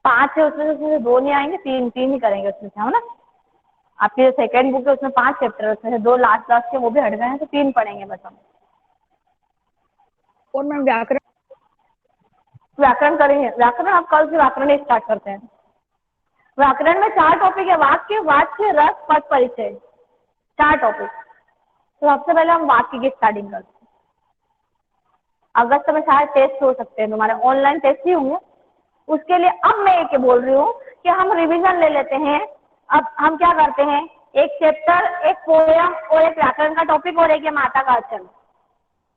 5 है उसमें से 2 नहीं आएंगे, 3 ही करेंगे उसमें से, है ना? आपकी जो सेकेंड बुक है उसमें 5 चैप्टर है, उसमें से 2 लास्ट के वो भी हट गए हैं, तो 3 पढ़ेंगे बस हम। और मैम व्याकरण करेंगे। व्याकरण आप कल से व्याकरण ही स्टार्ट करते हैं। व्याकरण में 4 टॉपिक है, वाक्य, वाच्य, रस, पद, परिचय, 4 टॉपिक। तो सबसे पहले हम वाक्य की स्टार्टिंग करते हैं। अगस्त में शायद टेस्ट हो सकते हैं, तुम्हारे ऑनलाइन टेस्ट ही होंगे। उसके लिए अब मैं ये बोल रही हूँ कि हम रिवीजन ले लेते हैं। अब हम क्या करते हैं, एक चैप्टर, एक पोयम और एक व्याकरण का टॉपिक और एक माता का अचल।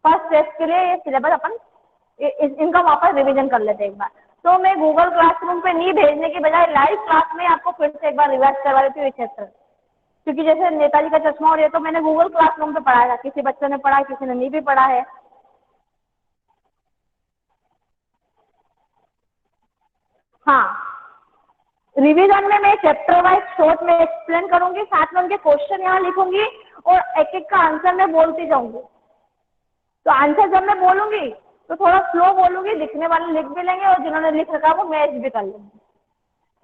फर्स्ट टेस्ट के लिए ये सिलेबस अपन इनका वापस रिवीजन कर लेते हैं एक बार। तो मैं गूगल क्लासरूम पे नहीं भेजने की बजाय लाइव क्लास में आपको फिर से एक बार रिवाइज करवा देती हूँ ये चैप्टर, क्योंकि जैसे नेताजी का चश्मा और ये तो मैंने गूगल क्लासरूम पे पढ़ाया था, किसी बच्चे ने पढ़ा, किसी ने नहीं भी पढ़ा है। हाँ, रिवीजन में मैं चैप्टर वाइज शॉर्ट में एक्सप्लेन करूंगी, साथ में उनके क्वेश्चन यहाँ लिखूंगी और एक एक का आंसर मैं बोलती जाऊंगी। तो आंसर जब मैं बोलूंगी तो थोड़ा स्लो बोलूंगी, लिखने वाले लिख भी लेंगे और जिन्होंने लिख रखा वो मैच भी कर लेंगे,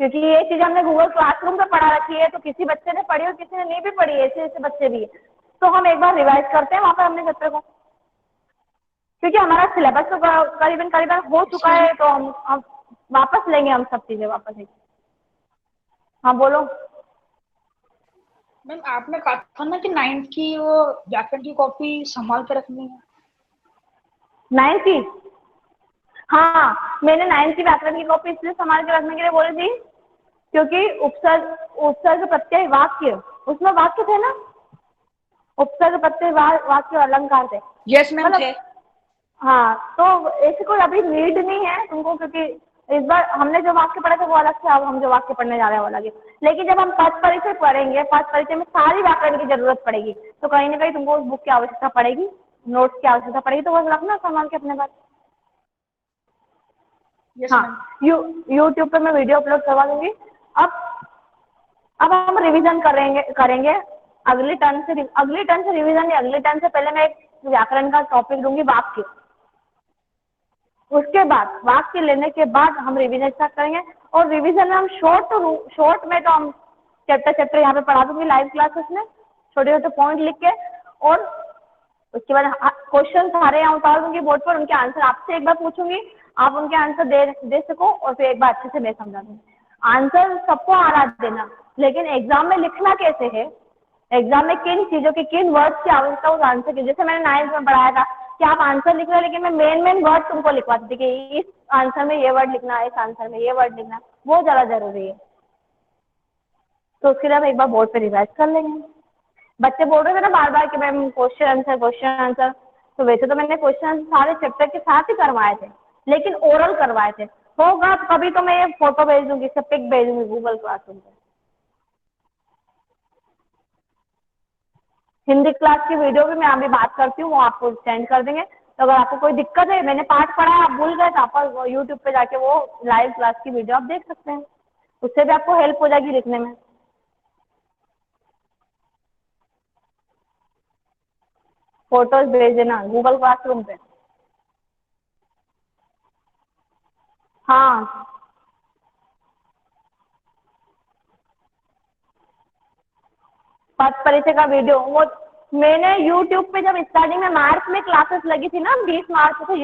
क्योंकि ये चीज हमने गूगल क्लासरूम पे पढ़ा रखी है। तो किसी बच्चे ने पढ़ी और किसी ने नहीं भी पढ़ी, ऐसे ऐसे बच्चे भी है। तो हम एक बार रिवाइज करते हैं वहाँ पर हमने चैप्टर को, क्योंकि हमारा सिलेबस तो करीबन हो चुका है, तो हम वापस लेंगे हम सब चीजें वापस। हाँ बोलो मैम। आपने कहा था ना कि 9th की वो व्याकरण की कॉपी संभाल के रखनी है। 9th की? हाँ, मैंने 9th की व्याकरण की कॉपी इसलिए संभाल के रखने के लिए बोली थी क्योंकि उपसर्ग प्रत्यय वाक्य, उसमें वाक्य थे ना, उपसर्ग प्रत्यय वाक्य अलंकार थे। यस मैम थे। हाँ, तो ऐसे कोई अभी नीड नहीं है तुमको, क्योंकि इस बार हमने जो वाक्य पढ़े थे वो अलग थे, अब हम जो वाक्य पढ़ने जा रहे हैं वो अलग है। लेकिन जब हम पद परिचय पढ़ेंगे, पद परिचय में सारी व्याकरण की जरूरत पड़ेगी, तो कहीं ना कहीं तुमको उस बुक की आवश्यकता पड़ेगी, नोट्स की आवश्यकता पड़ेगी, तो वो रखना संभाल के अपने पास। यस हाँ, मैम। यूट्यूब पे मैं वीडियो अपलोड करवा दूंगी। अब हम रिवीजन करेंगे अगली टर्न से रिवीजन नहीं, अगली टर्न से पहले मैं एक व्याकरण का टॉपिक दूंगी, वाक्य। उसके बाद वाक्य लेने के बाद हम रिवीजन स्टार्ट करेंगे। और रिवीजन में हम शॉर्ट में तो हम चैप्टर यहाँ पे पढ़ा दूंगी लाइव क्लासेस में, छोटे छोटे पॉइंट लिख के। और उसके बाद क्वेश्चन सारे यहाँ उतार दूंगी बोर्ड पर, उनके आंसर आपसे एक बार पूछूंगी, आप उनके आंसर दे सको, और फिर एक बार अच्छे से मैं समझा दूंगी। आंसर सबको आ रहा देना, लेकिन एग्जाम में लिखना कैसे है, एग्जाम में किन चीजों की, किन वर्ड्स की आवश्यकता उस आंसर की। जैसे मैंने 9th में पढ़ाया था कि आप आंसर लिख रहे हो, लेकिन मैं मेन वर्ड तुमको लिखवाती थी कि इस आंसर में ये वर्ड लिखना है, इस आंसर में ये वर्ड लिखना है, वो ज़्यादा जरूरी है। तो उसके लिए हम एक बार बोर्ड पे रिवाइज कर लेंगे। बच्चे बोल रहे थे ना बार बार कि मैम क्वेश्चन आंसर, तो वैसे तो मैंने क्वेश्चन आंसर सारे चैप्टर के साथ ही करवाए थे, लेकिन ओरल करवाए थे। होगा कभी तो मैं ये फोटो भेज दूंगी, इससे पिक भेज दूंगी गूगल क्लासरूम पे। हिंदी क्लास की वीडियो भी मैं अभी बात करती हूँ, वो आपको सेंड कर देंगे। तो अगर आपको कोई दिक्कत है, मैंने पाठ पढ़ा आप भूल गए, तो आप यूट्यूब पे जाके वो लाइव क्लास की वीडियो आप देख सकते हैं, उससे भी आपको हेल्प हो जाएगी लिखने में। फोटोज भेज देना गूगल क्लासरूम पे। हाँ, पद परिचय का वीडियो वो मैंने यूट्यूब पे, जब स्टार्टिंग में मार्च में क्लासेस लगी थी ना, 20 मार्च से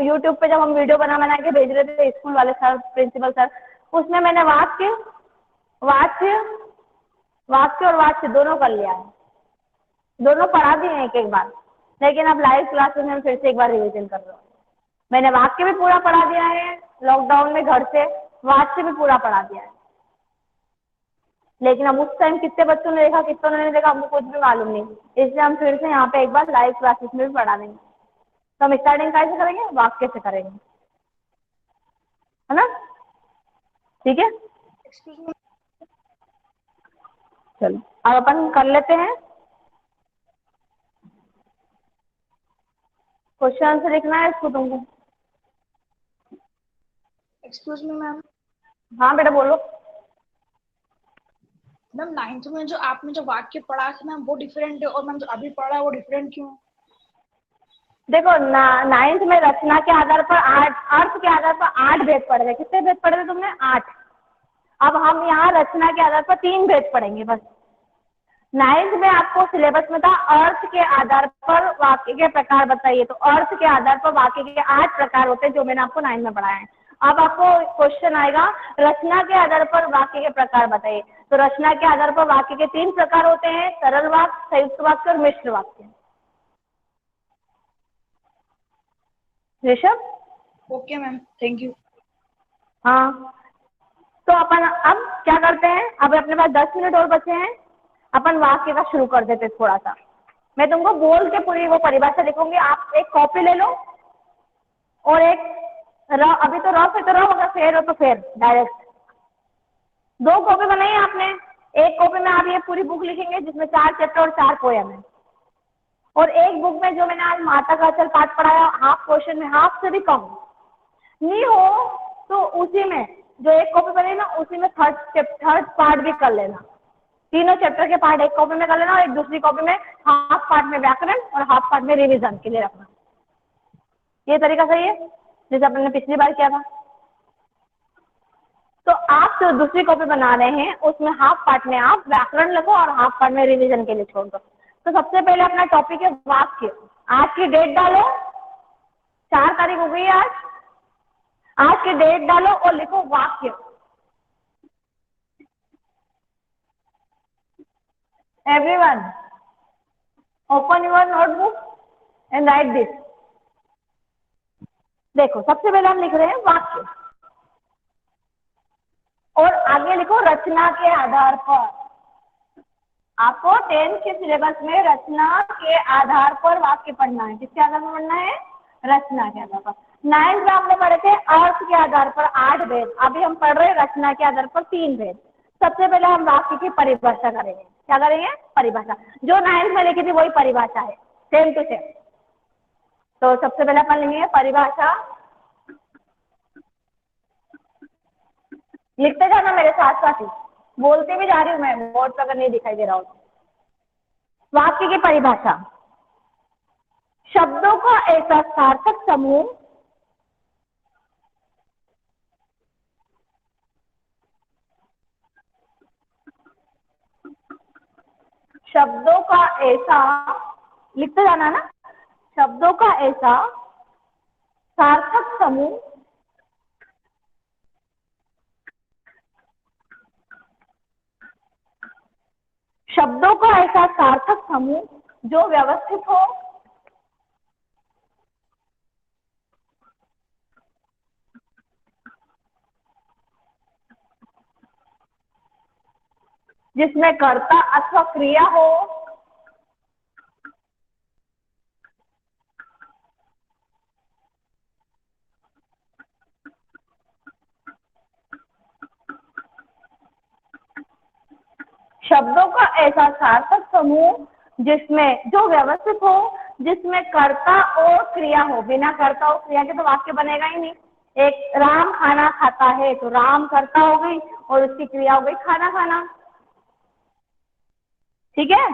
यूट्यूब पे जब हम वीडियो बना के भेज रहे थे स्कूल वाले सर, प्रिंसिपल सर, उसमें मैंने वाक्य और वाच्य दोनों कर लिया है, दोनों पढ़ा दिए हैं एक बार। लेकिन अब लाइव क्लासेस में फिर से एक बार रिविजन कर रहा हूँ। मैंने वाक्य भी पूरा पढ़ा दिया है लॉकडाउन में घर से, वाच्य भी पूरा पढ़ा दिया है। लेकिन अब उस टाइम कितने बच्चों ने देखा, कितनों ने देखा, हमको कुछ भी मालूम नहीं, इसलिए हम फिर से यहाँ पे एक बार लाइव क्लासेस में भी पढ़ा देंगे। तो हम स्टार्टिंग कैसे करेंगे, वाक्य से करेंगे, है ना? ठीक है, एक्सक्यूज मी। चलो अब अपन कर लेते हैं। क्वेश्चन आंसर लिखना है इसको तुमको। Excuse me ma'am. हाँ बेटा बोलो। मैम 9th में जो आपने जो वाक्य पढ़ा था मैम वो डिफरेंट है, और मैम जो अभी पढ़ा है वो डिफरेंट क्यों? देखो 9th में रचना के आधार पर 8, अर्थ के आधार पर 8 भेद पढ़े थे। कितने भेद पढ़े थे तुमने? 8। अब हम यहाँ रचना के आधार पर 3 भेद पढ़ेंगे बस। 9th में आपको सिलेबस में था अर्थ के आधार पर वाक्य के प्रकार बताइए, तो अर्थ के आधार पर वाक्य के 8 प्रकार होते हैं जो मैंने आपको 9th में पढ़ाया है। अब आपको क्वेश्चन आएगा रचना के आधार पर वाक्य के प्रकार बताइए, तो रचना के आधार पर वाक्य के 3 प्रकार होते हैं, सरल वाक्य, संयुक्त वाक्य और मिश्र वाक्य। Rishabh? Okay ma'am, thank you. हाँ, तो अपन अब क्या करते हैं, अब अपने पास 10 मिनट और बचे हैं, अपन वाक्य का शुरू कर देते थोड़ा सा। मैं तुमको बोल के पूरी वो परिभाषा लिखूंगी, आप एक कॉपी ले लो और एक अभी तो रफ है तो रफ, अगर फेर हो तो फेर डायरेक्ट। 2 कॉपी बनाई है आपने, एक कॉपी में आप ये पूरी बुक लिखेंगे जिसमें 4 चैप्टर और 4 पोयम है, और एक बुक में जो मैंने आज माता का अचल पाठ पढ़ाया, हाफ क्वेश्चन में, हाफ से भी कम नहीं हो तो उसी में जो एक कॉपी बने ना उसी में थर्ड पार्ट भी कर लेना। तीनों चैप्टर के पार्ट एक कॉपी में कर लेना और एक दूसरी कॉपी में हाफ पार्ट में व्याकरण और हाफ पार्ट में रिवीजन के लिए रखना। ये तरीका सही है जैसे अपन ने पिछली बार किया था। तो आप जो दूसरी कॉपी बना रहे हैं उसमें हाफ पार्ट में आप व्याकरण लिखो और हाफ पार्ट में रिवीजन के लिए छोड़ दो। तो सबसे पहले अपना टॉपिक है वाक्य। आज की डेट डालो, 4 तारीख हो गई है आज की डेट डालो और लिखो वाक्य। Everyone open your notebook and right this. देखो सबसे पहले हम लिख रहे हैं वाक्य और आगे लिखो रचना के आधार पर। आपको 10th के सिलेबस में रचना के आधार पर वाक्य पढ़ना है। किसके आधार पर पढ़ना है? रचना के आधार पर। 9th में आपने पढ़े थे अर्थ के आधार पर 8 भेद, अभी हम पढ़ रहे हैं रचना के आधार पर 3 भेद। सबसे पहले हम वाक्य की परिभाषा करेंगे। क्या करेंगे? परिभाषा। जो 9th में लिखी थी वही परिभाषा है, सेम टू सेम। तो सबसे पहले अपन लेंगे परिभाषा। लिखते जाना मेरे साथ साथ ही, बोलते भी जा रही हूँ मैं, बोर्ड पर अगर नहीं दिखाई दे रहा हो। वाक्य की परिभाषा, शब्दों का ऐसा सार्थक समूह शब्दों का ऐसा, लिखते जाना ना, शब्दों का ऐसा सार्थक समूह शब्दों का ऐसा सार्थक समूह जो व्यवस्थित हो, जिसमें कर्ता अथवा क्रिया हो, शब्दों का ऐसा सार्थक समूह जिसमें, जो व्यवस्थित हो, जिसमें कर्ता और क्रिया हो। बिना कर्ता और क्रिया के तो वाक्य बनेगा ही नहीं। एक राम खाना खाता है, तो राम कर्ता हो गई और उसकी क्रिया हो गई खाना खाना, ठीक है।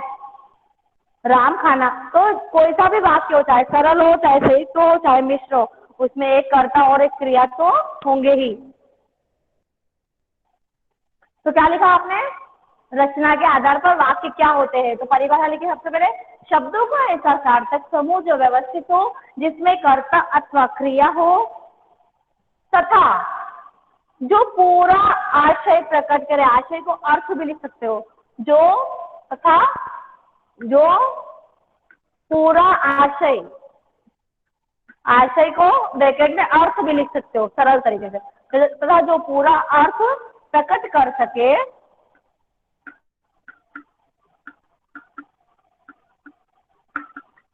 राम खाना, तो कोई सा भी वाक्य हो, चाहे सरल हो, चाहे संयुक्त हो, चाहे मिश्र हो, उसमें एक कर्ता और एक क्रिया तो होंगे ही। तो क्या लिखा आपने, रचना के आधार पर वाक्य क्या होते हैं। तो परिभाषा लिखी सबसे पहले, शब्दों का ऐसा सार्थक समूह जो व्यवस्थित हो, जिसमें कर्ता अथवा क्रिया हो तथा जो पूरा आशय प्रकट करे। आशय को अर्थ भी लिख सकते हो, जो तथा जो पूरा आशय, आशय को ब्रैकेट में अर्थ भी लिख सकते हो सरल तरीके से, तथा जो पूरा अर्थ प्रकट कर सके,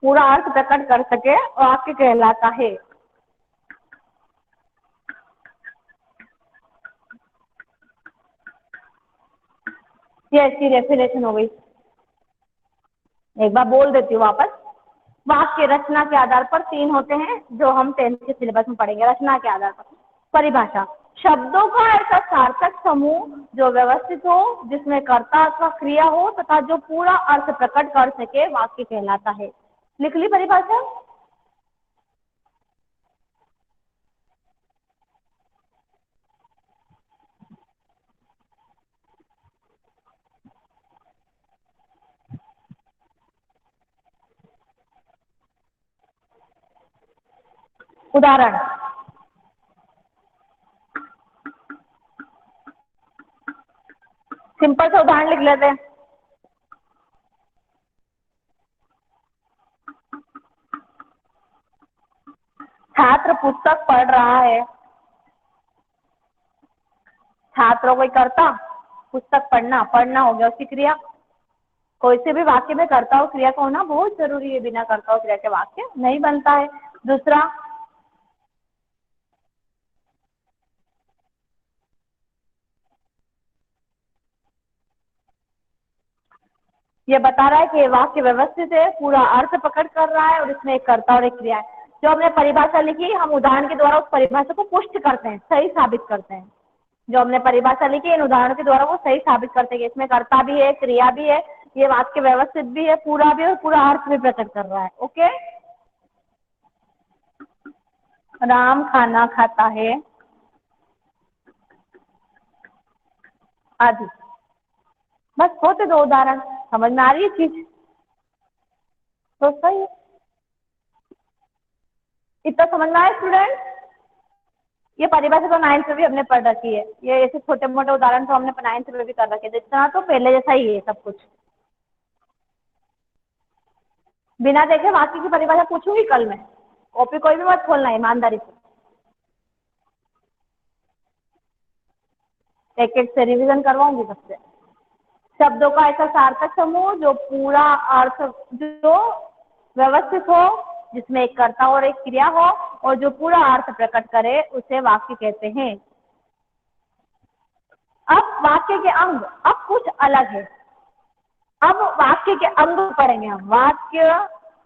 पूरा अर्थ प्रकट कर सके वाक्य कहलाता है। ये ऐसी डेफिनेशन हो गई। एक बार बोल देती हूँ वापस। वाक्य रचना के आधार पर 3 होते हैं जो हम 10th के सिलेबस में पढ़ेंगे। रचना के आधार पर परिभाषा, शब्दों का ऐसा सार्थक समूह जो व्यवस्थित हो, जिसमें कर्ता अथवा क्रिया हो तथा जो पूरा अर्थ प्रकट कर सके, वाक्य कहलाता है। लिख ली परिभाषा। उदाहरण, सिंपल सा उदाहरण लिख लेते हैं। छात्र पुस्तक पढ़ रहा है। छात्रों को करता, पुस्तक पढ़ना, पढ़ना हो गया उसकी क्रिया। कोई से भी वाक्य में कर्ता और क्रिया का होना बहुत जरूरी है, बिना कर्ता और क्रिया के वाक्य नहीं बनता है। दूसरा, ये बता रहा है कि वाक्य व्यवस्थित है, पूरा अर्थ पकड़ कर रहा है और इसमें एक कर्ता और एक क्रिया है। जो हमने परिभाषा लिखी, हम उदाहरण के द्वारा उस परिभाषा को पुष्ट करते हैं, सही साबित करते हैं। जो हमने परिभाषा लिखी, इन उदाहरणों के द्वारा वो सही साबित करते हैं कि इसमें कर्ता भी है, क्रिया भी है, ये वाक्य व्यवस्थित भी है, पूरा भी है और पूरा अर्थ भी प्रकट कर रहा है। ओके, राम खाना खाता है आदि। बस होते 2 उदाहरण। समझ में आ रही है चीज? तो सही है। इतना समझ में आया स्टूडेंट? ये परिभाषा तो 9th में भी हमने पढ़ रखी है। ये ऐसे छोटे मोटे उदाहरण तो हमने 9th में भी कर रखे थे। इतना तो पहले जैसा ही है सब कुछ। बिना देखे वाक्य की परिभाषा पूछूंगी कल मैं। कॉपी कोई भी मत खोलना, ईमानदारी से एक एक से रिवीजन करवाऊंगी सबसे। शब्दों का ऐसा सार्थक समूह जो पूरा अर्थ, जो व्यवस्थित हो, जिसमें एक कर्ता और एक क्रिया हो और जो पूरा अर्थ प्रकट करे, उसे वाक्य कहते हैं। अब वाक्य के अंग, अब कुछ अलग है। अब वाक्य के अंग पढ़ेंगे हम। वाक्य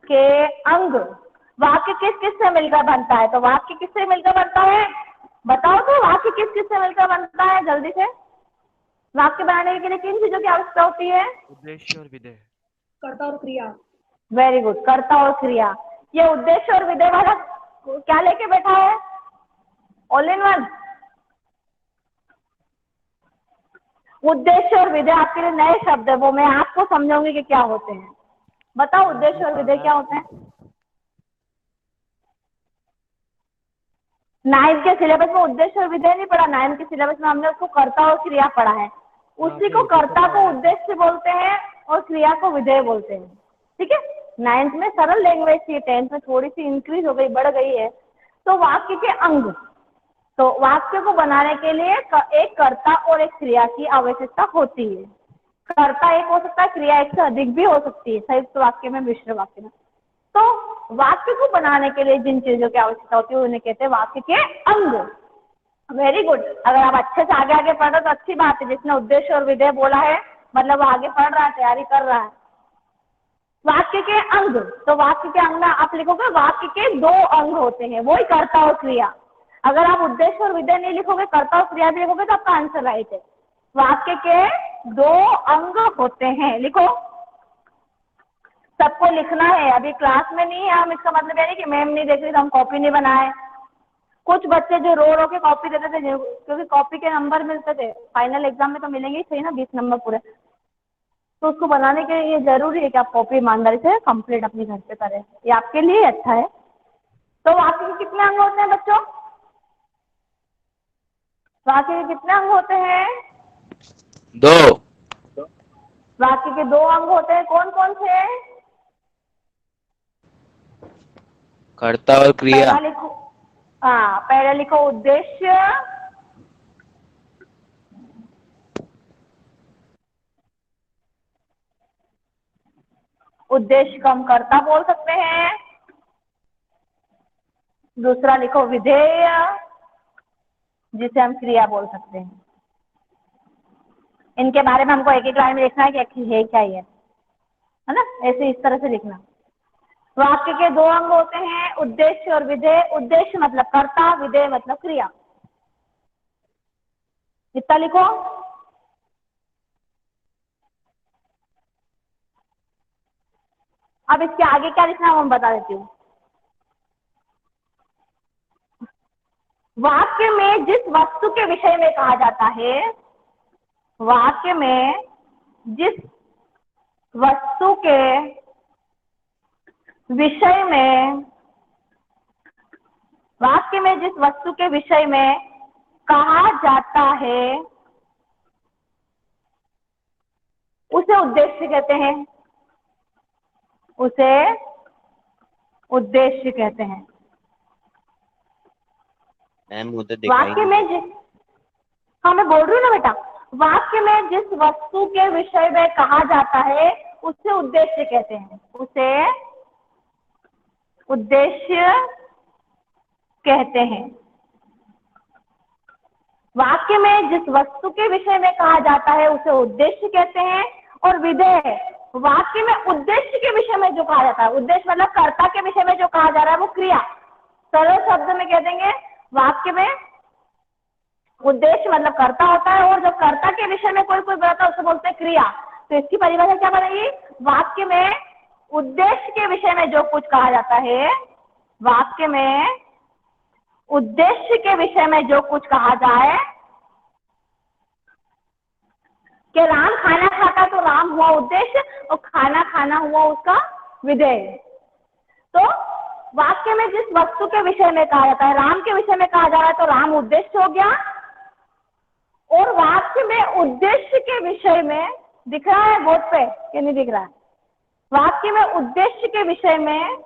के अंग, वाक्य किस किस से मिलकर बनता है? तो वाक्य किससे मिलकर बनता है? बताओ तो वाक्य किस किस से मिलकर बनता है, जल्दी से। वाक्य बनाने के लिए किन चीजों की आवश्यकता होती है? उद्देश्य और विधेय। कर्ता और क्रिया। वेरी गुड, कर्ता और क्रिया। ये उद्देश्य और विधेय वाला क्या लेके बैठा है? All in one. उद्देश्य और विधेय आपके लिए नए शब्द है, वो मैं आपको समझाऊंगी कि क्या होते हैं। बताओ उद्देश्य और विधेय क्या होते हैं? नाइन्थ के सिलेबस में उद्देश्य और विधेय नहीं पढ़ा, नाइन्थ के सिलेबस में हमने उसको कर्ता और क्रिया पढ़ा है। उसी को कर्ता को उद्देश्य बोलते हैं और क्रिया को विधेय बोलते हैं, ठीक है। नाइन्थ में सरल लैंग्वेज थी, 10th में थोड़ी सी इंक्रीज हो गई, बढ़ गई है। तो वाक्य के अंग, तो वाक्य को बनाने के लिए एक कर्ता और एक क्रिया की आवश्यकता होती है। कर्ता एक हो सकता है, क्रिया एक से अधिक भी हो सकती है, संयुक्त वाक्य में, मिश्र वाक्य में। तो वाक्य को बनाने के लिए जिन चीजों की आवश्यकता होती है उन्हें कहते हैं वाक्य के अंग। Very good. अगर आप अच्छे से आगे आगे पढ़ रहे हो तो अच्छी बात है। जिसने उद्देश्य और विधेय बोला है मतलब वो आगे पढ़ रहा है, तैयारी कर रहा है। वाक्य के अंग, तो वाक्य के अंग में आप लिखोगे वाक्य के 2 अंग होते हैं, वही कर्ता और क्रिया। अगर आप उद्देश्य और विधेय नहीं लिखोगे, कर्ता और क्रिया भी लिखोगे तो आपका आंसर राइट है। वाक्य के 2 अंग होते हैं, लिखो। सबको लिखना है, अभी क्लास में नहीं है हम, इसका मतलब ये नहीं कि मैम नहीं देख रही तो हम कॉपी नहीं बनाए। कुछ बच्चे जो रो रो के कॉपी देते थे, क्योंकि कॉपी के नंबर मिलते थे, फाइनल एग्जाम में तो मिलेंगे ही सही ना, 20 नंबर पूरे। तो उसको बनाने के लिए ये जरूरी है कि आप कॉपी ईमानदारी से कंप्लीट अपने घर पे करें, ये आपके लिए अच्छा है। तो वाक्य के कितने अंग होते हैं बच्चों? वाक्य के कितने अंग होते हैं? 2। वाक्य के 2 अंग होते हैं, कौन कौन से? कर्ता और क्रिया। पहला लिखो, हाँ पहले लिखो उद्देश्य, उद्देश्य को हम कर्ता बोल सकते हैं। दूसरा लिखो विधेय, जिसे हम क्रिया बोल सकते हैं। इनके बारे में हमको एक एक लाइन में लिखना है कि आखिर है क्या ये, है ना, ऐसे इस तरह से लिखना। वाक्य के 2 अंग होते हैं, उद्देश्य और विधेय। उद्देश्य मतलब कर्ता, विधेय मतलब क्रिया। इतना लिखो। अब इसके आगे क्या लिखना है हम बता देती हूँ। वाक्य में जिस वस्तु के विषय में कहा जाता है, वाक्य में जिस वस्तु के विषय में, वाक्य में जिस वस्तु के विषय में कहा जाता है उसे उद्देश्य कहते हैं, उसे उद्देश्य कहते हैं। वाक्य में जिस, हाँ मैं बोल रही हूँ ना बेटा, वाक्य में जिस वस्तु के विषय में कहा जाता है उसे उद्देश्य कहते हैं, उसे उद्देश्य कहते हैं। वाक्य में जिस वस्तु के विषय में कहा जाता है उसे उद्देश्य कहते हैं। और विधेय, वाक्य में उद्देश्य के विषय में जो कहा जाता है, उद्देश्य मतलब कर्ता के विषय में जो कहा जा रहा है वो क्रिया। सरल शब्द में कह देंगे वाक्य में उद्देश्य मतलब कर्ता होता है, और जब कर्ता के विषय में कोई कोई बोलता है उसे बोलते हैं क्रिया। तो इसकी परिभाषा क्या बनेगी? वाक्य में उद्देश्य के विषय में जो कुछ कहा जाता है, वाक्य में उद्देश्य के विषय में जो कुछ कहा जाए, कि राम खाना खाता तो राम हुआ उद्देश्य और खाना खाना हुआ उसका विधेय। तो वाक्य में जिस वस्तु के विषय में कहा जाता है, राम के विषय में कहा जा रहा है तो राम उद्देश्य हो गया। और वाक्य में उद्देश्य के विषय में, दिख रहा है बोर्ड पे कि नहीं दिख रहा है? वाक्य में उद्देश्य के विषय में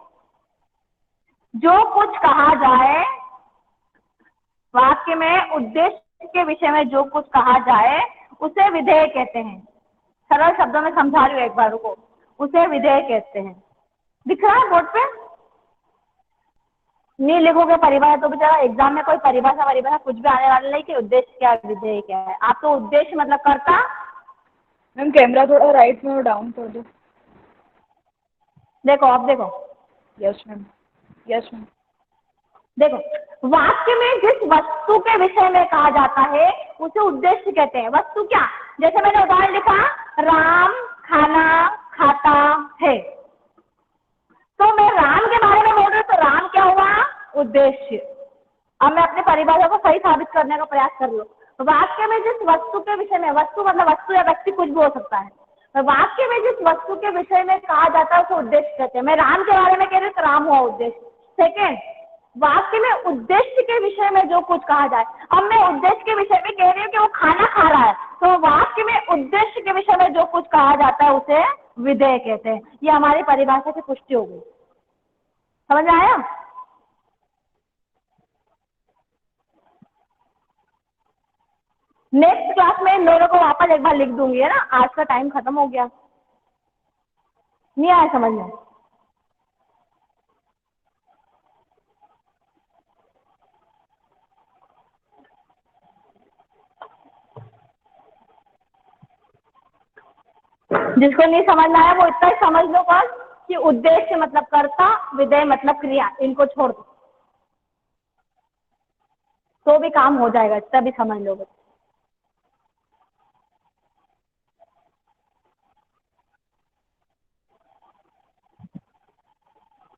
जो कुछ कहा जाए, वाक्य में उद्देश्य के विषय में जो कुछ कहा जाए उसे विधेय कहते हैं। सरल शब्दों में समझा रही हूँ एक बार को, उसे विधेय कहते हैं। दिख रहा है बोर्ड पे? नहीं लिखोगे परिभाषा तो बेचारा एग्जाम में कोई परिभाषा कुछ भी आने वाला नहीं कि उद्देश्य क्या है विधेय क्या है। आप तो उद्देश्य मतलब कर्ता। मैम कैमरा थोड़ा राइट में डाउन कर दो। देखो आप देखो, यस मैम, यस मैम। देखो, वाक्य में जिस वस्तु के विषय में कहा जाता है उसे उद्देश्य कहते हैं। वस्तु क्या, जैसे मैंने उदाहरण लिखा, राम खाना खाता है, तो मैं राम के बारे में बोल रही हूँ, तो राम क्या हुआ, उद्देश्य। अब मैं अपने परिभाषा को सही साबित करने का प्रयास कर रही हूँ। वाक्य में जिस वस्तु के विषय में, वस्तु मतलब वस्तु या व्यक्ति कुछ भी हो सकता है, वाक्य में जिस वस्तु के विषय में कहा जाता है उसे उद्देश्य कहते हैं। मैं राम के बारे में कह रही हूँ तो राम हुआ उद्देश्य। सेकेंड, वाक्य में उद्देश्य के विषय में जो कुछ कहा जाए, अब मैं उद्देश्य के विषय में कह रही हूँ कि वो खाना खा रहा है, तो वाक्य में उद्देश्य के विषय में जो कुछ कहा जाता है उसे विधेय कहते हैं। ये हमारी परिभाषा की पुष्टि हो गई। समझ में आया? नेक्स्ट क्लास में इन दोनों को वापस एक बार लिख दूंगी, है ना, आज का टाइम खत्म हो गया। नहीं आया समझ में? जिसको नहीं समझ में आया वो इतना ही समझ लो बस कि उद्देश्य मतलब कर्ता, विधेय मतलब क्रिया, इनको छोड़ दो तो भी काम हो जाएगा, इतना भी समझ लो बस।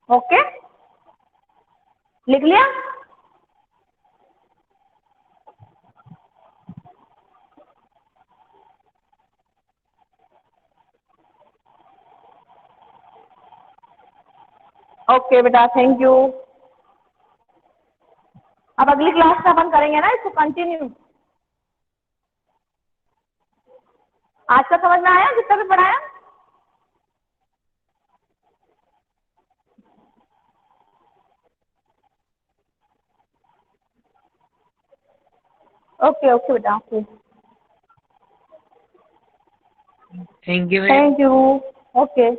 ओके, लिख लिया? ओके बेटा, थैंक यू। अब अगली क्लास में अपन करेंगे ना इसको कंटिन्यू। आज का समझ में आया जितना भी पढ़ाया? ओके ओके बेटा, okay, thank you. Thank you, okay.